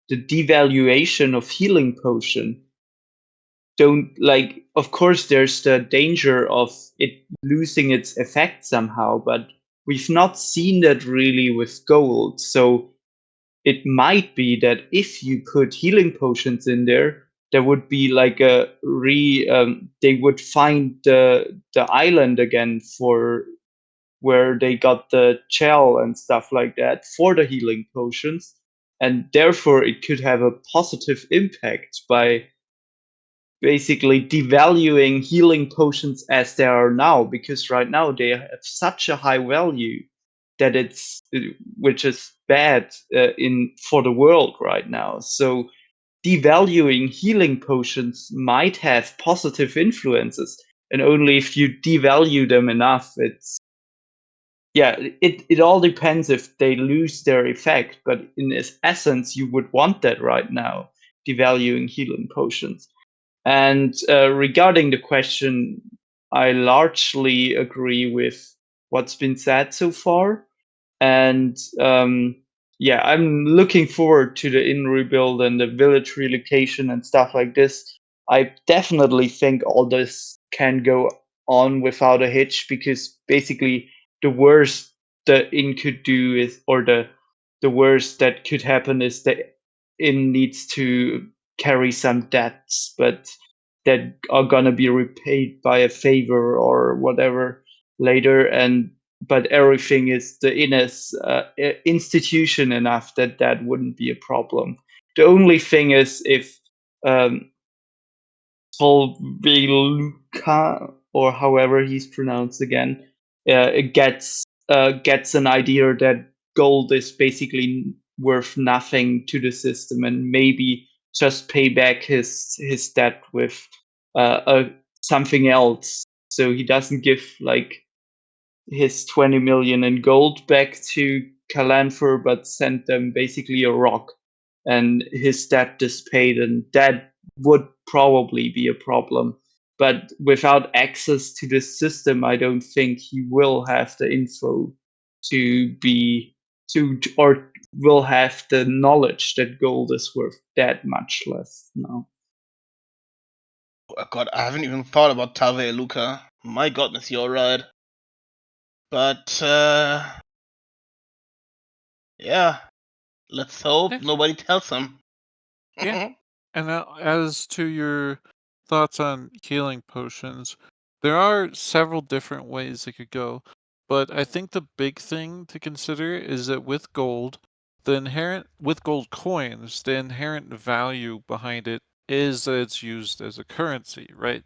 the devaluation of healing potion. Of course, there's the danger of it losing its effect somehow, but we've not seen that really with gold. So it might be that if you put healing potions in there would be like they would find the island again for where they got the gel and stuff like that for the healing potions, and therefore it could have a positive impact by basically devaluing healing potions as they are now, because right now they have such a high value that which is bad in for the world right now. So devaluing healing potions might have positive influences, and only if you devalue them enough, it all depends if they lose their effect, but in its essence you would want that right now, devaluing healing potions. And regarding the question, I largely agree with what's been said so far. And yeah, I'm looking forward to the inn rebuild and the village relocation and stuff like this. I definitely think all this can go on without a hitch, because basically the worst the inn could do is, or the worst that could happen is the inn needs to carry some debts, but that are gonna be repaid by a favor or whatever later. And but everything is, the inn is institution enough that that wouldn't be a problem. The only thing is if um, Volveluka, or however he's pronounced again, gets an idea that gold is basically worth nothing to the system, and maybe just pay back his debt with something else, so he doesn't give like his 20 million in gold back to Calanfer, but sent them basically a rock, and his debt is paid, and that would probably be a problem. But without access to the system, I don't think he will have the info to be or will have the knowledge that gold is worth that much less now. Oh God, I haven't even thought about Tave Luca. My goodness, you're right. But yeah, let's hope Yeah. nobody tells him. Yeah. And now, as to your thoughts on healing potions, there are several different ways it could go, but I think the big thing to consider is that with gold, with gold coins, the inherent value behind it is that it's used as a currency, right?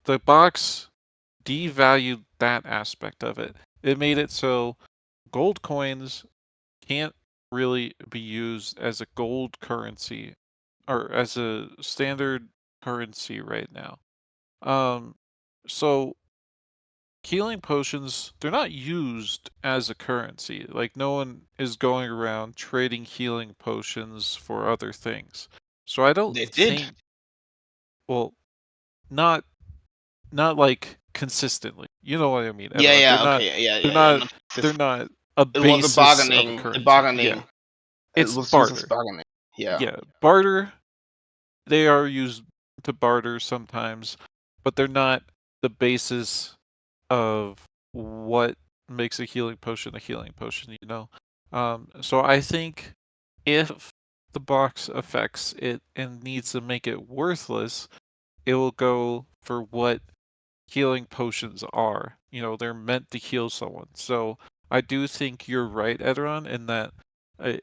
The box devalued that aspect of it. It made it so gold coins can't really be used as a gold currency or as a standard currency right now. So healing potions, they're not used as a currency. Like no one is going around trading healing potions for other things. So I don't They did. think, well, not not like consistently. You know what I mean, Yeah, Edron. yeah, okay, They're yeah. not Not they're this. not a It was a basis of a bargaining. A currency. Yeah. bargaining. It It's was used as barter. bargaining. Yeah. Yeah. Barter, they are used to barter sometimes, but they're not the basis of what makes a healing potion, you know? So I think if the box affects it and needs to make it worthless, it will go for what healing potions are. You know, they're meant to heal someone. So I do think you're right, Edron, in that uh,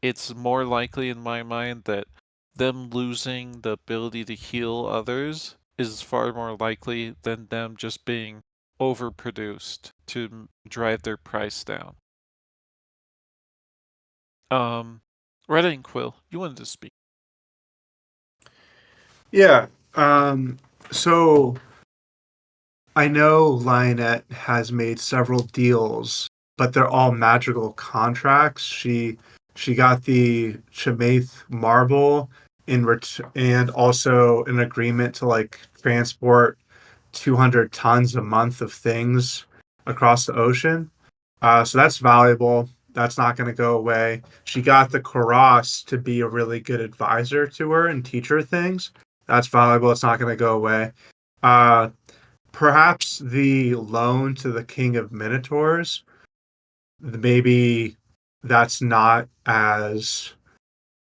it's more likely in my mind that them losing the ability to heal others is far more likely than them just being overproduced to drive their price down. Reddit and Quill, you wanted to speak. Yeah. So I know Lionette has made several deals, but they're all magical contracts. She got the Chamath marble and also an agreement to like transport 200 tons a month of things across the ocean. So that's valuable. That's not going to go away. She got the Karas to be a really good advisor to her and teach her things. That's valuable. It's not going to go away. Uh, Perhaps the loan to the King of Minotaurs, maybe that's not as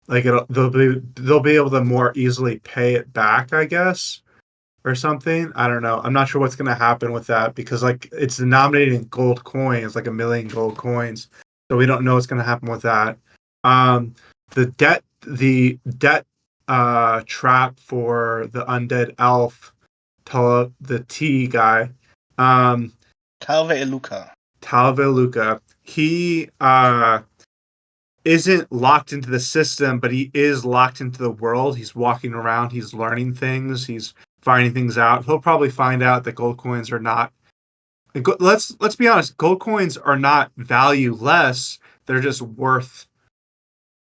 like they'll be able to more easily pay it back, I guess, or something. I don't know. I'm not sure what's gonna happen with that because like it's denominated in gold coins, like 1,000,000 gold coins. So we don't know what's gonna happen with that. Um, the debt trap for the undead elf, the T guy, um, Calve Luca. Talveluca. He isn't locked into the system, but he is locked into the world. He's walking around, he's learning things, he's finding things out. He'll probably find out that gold coins are not. Let's be honest. Gold coins are not value less. They're just worth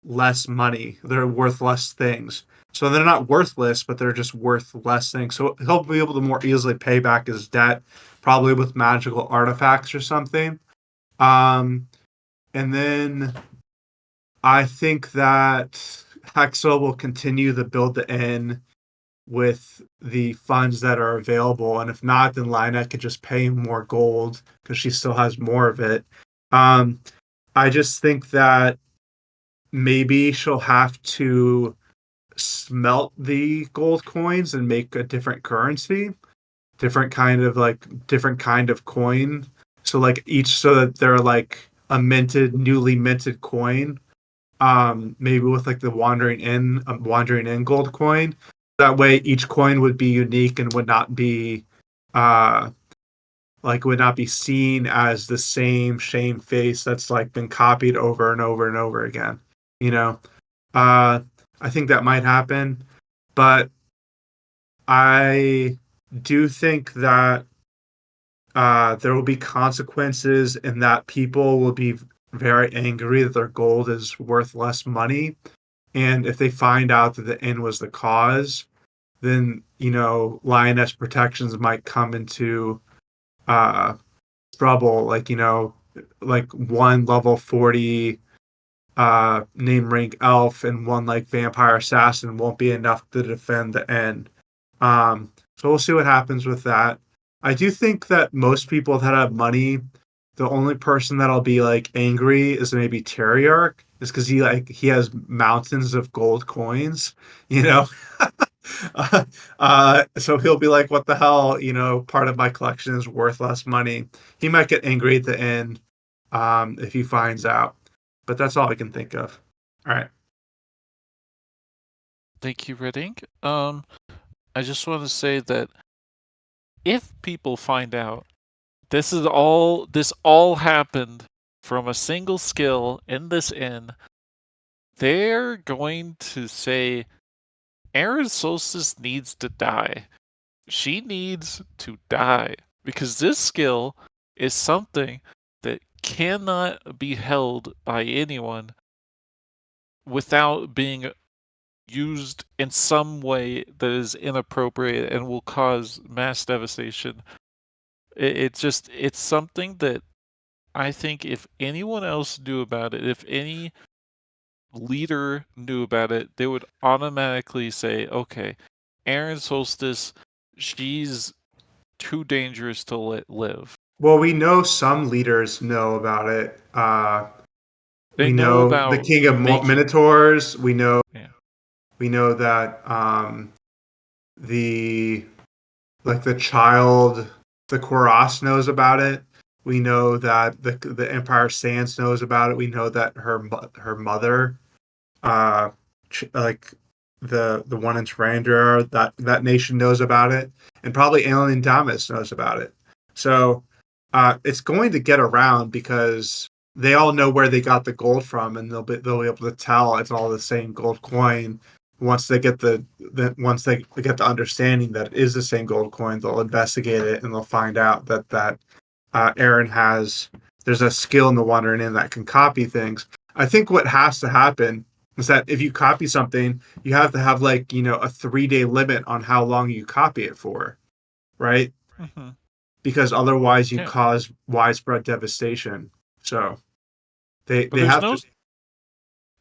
less money. They're worth less things. So they're not worthless, but they're just worth less things. So he'll be able to more easily pay back his debt, probably with magical artifacts or something. Um, and then I think that Hexel will continue to build the N with the funds that are available, and if not, then Lina could just pay more gold because she still has more of it. I just think that maybe she'll have to smelt the gold coins and make a different currency, different kind of coin. So like each, so that they're like a newly minted coin. Maybe with like the wandering in gold coin. That way, each coin would be unique and uh, would not be seen as the same shame face that's like been copied over and over and over again. You know, uh, I think that might happen, but I do think that there will be consequences, and that people will be very angry that their gold is worth less money. And if they find out that the inn was the cause, then lioness protections might come into uh, trouble. Like one level 40 name rank elf and one like vampire assassin won't be enough to defend the end. So we'll see what happens with that. I do think that most people that have money, the only person that'll be like angry is maybe Terriarch, is because he has mountains of gold coins, you know. So he'll be like, "What the hell?" Part of my collection is worth less money. He might get angry at the end, if he finds out. But that's all I can think of. All right. Thank you, Redding. I just want to say that if people find out this all happened from a single skill in this inn, they're going to say Aaron Solstice needs to die. She needs to die because this skill is something that cannot be held by anyone without being used in some way that is inappropriate and will cause mass devastation. It's something that I think if anyone else knew about it, if any leader knew about it, they would automatically say, okay, Aaron Solstice, she's too dangerous to let live. Well, we know some leaders know about it. They We know know the about King of making. Minotaurs. We know Yeah. that the the child, the Quaras knows about it. We know that the Empire Sans knows about it. We know that her mother, uh, like the one in Tarandra, that nation knows about it, and probably Alien Damas knows about it. So it's going to get around because they all know where they got the gold from, and they'll be able to tell it's all the same gold coin. Once they get once they get the understanding that it is the same gold coin, they'll investigate it and they'll find out that Aaron there's a skill in the Wandering In that can copy things. I think what has to happen is that if you copy something, you have to have a 3-day limit on how long you copy it for, right? Mm-hmm. Because otherwise you Yeah. cause widespread devastation. So they But there's have no to.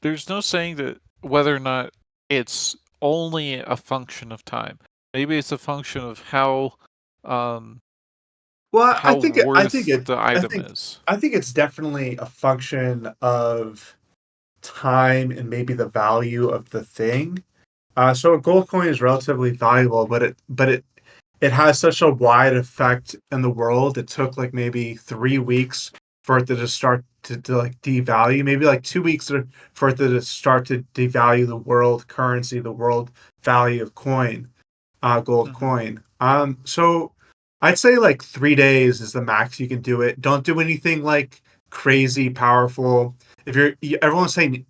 there's no saying that whether or not it's only a function of time. Maybe it's a function of um Well, how worth the I item think is. I think it's definitely a function of time and maybe the value of the thing. So a gold coin is relatively valuable, but it has such a wide effect in the world. It took like maybe 3 weeks for it to just start to like devalue. Maybe like 2 weeks for it to just start to devalue the world currency, the world value of gold Mm-hmm. coin. So I'd say like 3 days is the max you can do it. Don't do anything like crazy powerful. Everyone's saying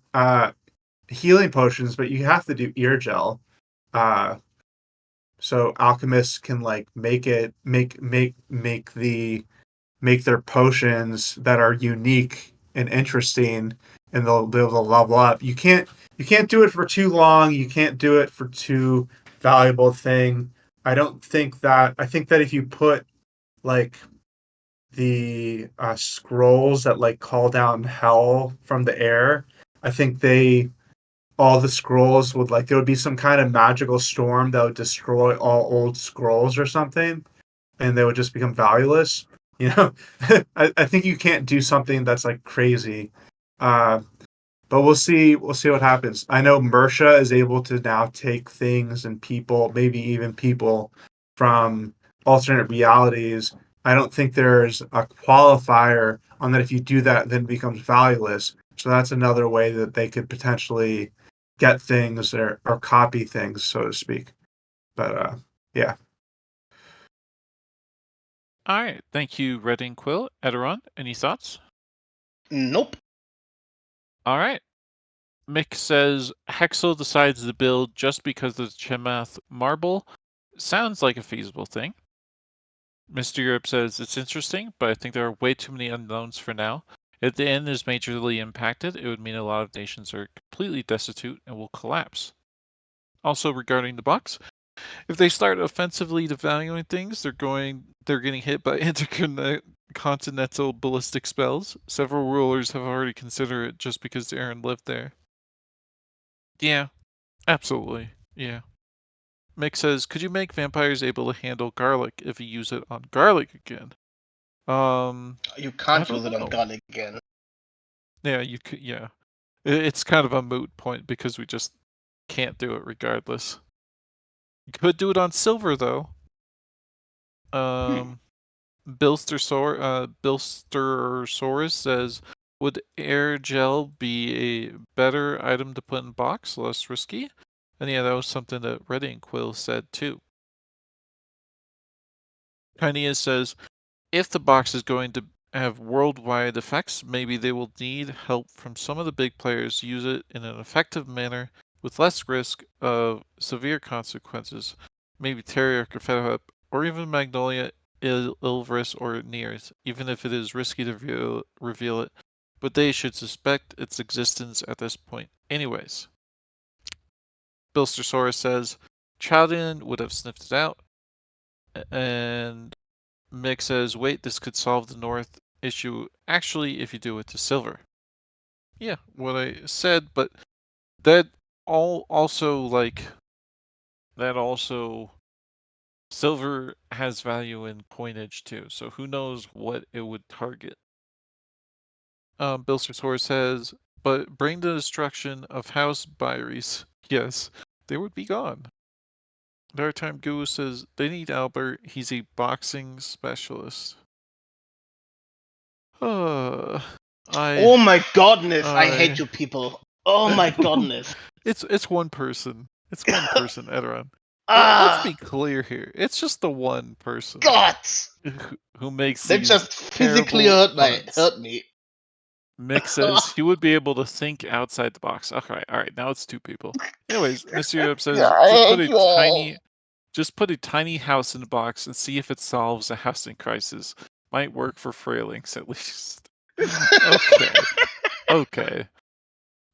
healing potions, but you have to do ear gel. Uh, so alchemists can like make their potions that are unique and interesting, and they'll be able to level up. You can't do it for too long. You can't do it for too valuable thing. I think that if you put like the scrolls that like call down hell from the air, I think all the scrolls would like there would be some kind of magical storm that would destroy all old scrolls or something, and they would just become valueless. You know, I think you can't do something that's like crazy. Uh, but we'll see. We'll see what happens. I know Mersha is able to now take things and people, maybe even people, from alternate realities. I don't think there's a qualifier on that. If you do that, then it becomes valueless. So that's another way that they could potentially get things or copy things, so to speak. But yeah. All right. Thank you, Red and Quill. Edoron, any thoughts? Nope. All right. Mick says Hexel decides to build just because of the Chemath marble. Sounds like a feasible thing. Mr. Europe says it's interesting, but I think there are way too many unknowns for now. If the end is majorly impacted, it would mean a lot of nations are completely destitute and will collapse. Also, regarding the box, if they start offensively devaluing things, they're getting hit by intercontinental ballistic spells. Several rulers have already considered it just because Aaron lived there. Yeah, absolutely. Yeah. Mick says, could you make vampires able to handle garlic if you use it on garlic again? You I can't don't use it on know. garlic again. Yeah, you could. Yeah, it's kind of a moot point because we just can't do it regardless. You could do it on silver though. Bilstersaurus says, would air gel be a better item to put in box, less risky? And yeah, that was something that Reddy and Quill said too. Kinea says, if the box is going to have worldwide effects, maybe they will need help from some of the big players to use it in an effective manner with less risk of severe consequences. Maybe Terrier or Fedhop, or even Magnolia, Ilvris, or Nears, even if it is risky to reveal it, but they should suspect its existence at this point anyways. Bilstersaurus says, Chalyon would have sniffed it out, and Mick says, wait, this could solve the North issue actually if you do it to silver. Yeah, what I said, but that also silver has value in coinage too, so who knows what it would target. Bilstersaur says, but bring the destruction of House Byries. Yes, they would be gone. Maritime Goo says, they need Albert, he's a boxing specialist. I Oh my godness! I hate I you people. Oh my godness. it's one person. It's one person, Edoron. Let's Ah, be clear here. It's just the one person gods! who makes That these just physically terrible puns. hurt me. Mick says he would be able to think outside the box. Okay, all right, now it's two people. Anyways, Mr. Europe says I hate you all. just put a tiny house in the box and see if it solves a housing crisis. Might work for Frailings at least. Okay. Okay.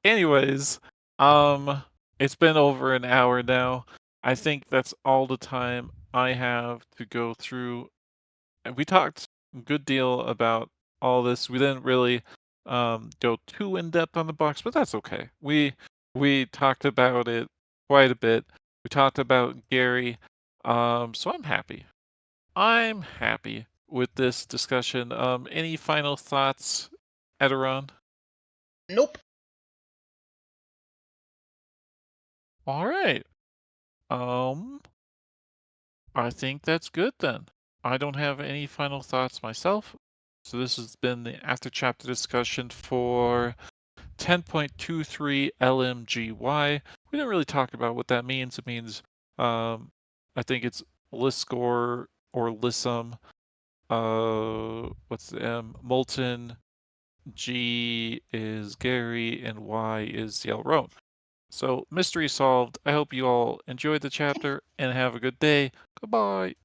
Anyways, it's been over an hour now. I think that's all the time I have to go through. And we talked a good deal about all this. We didn't really go too in depth on the box, but that's okay. We talked about it quite a bit. We talked about Gary. So I'm happy. I'm happy with this discussion. Any final thoughts, Edoron? Nope. All right. I think that's good then. I don't have any final thoughts myself. So this has been the after chapter discussion for 10.23 LMGY. We didn't really talk about what that means. It means, I think it's list score or lissum. What's the M? Molten. G is Gary, and Y is Yelroan. So, mystery solved. I hope you all enjoyed the chapter and have a good day. Goodbye.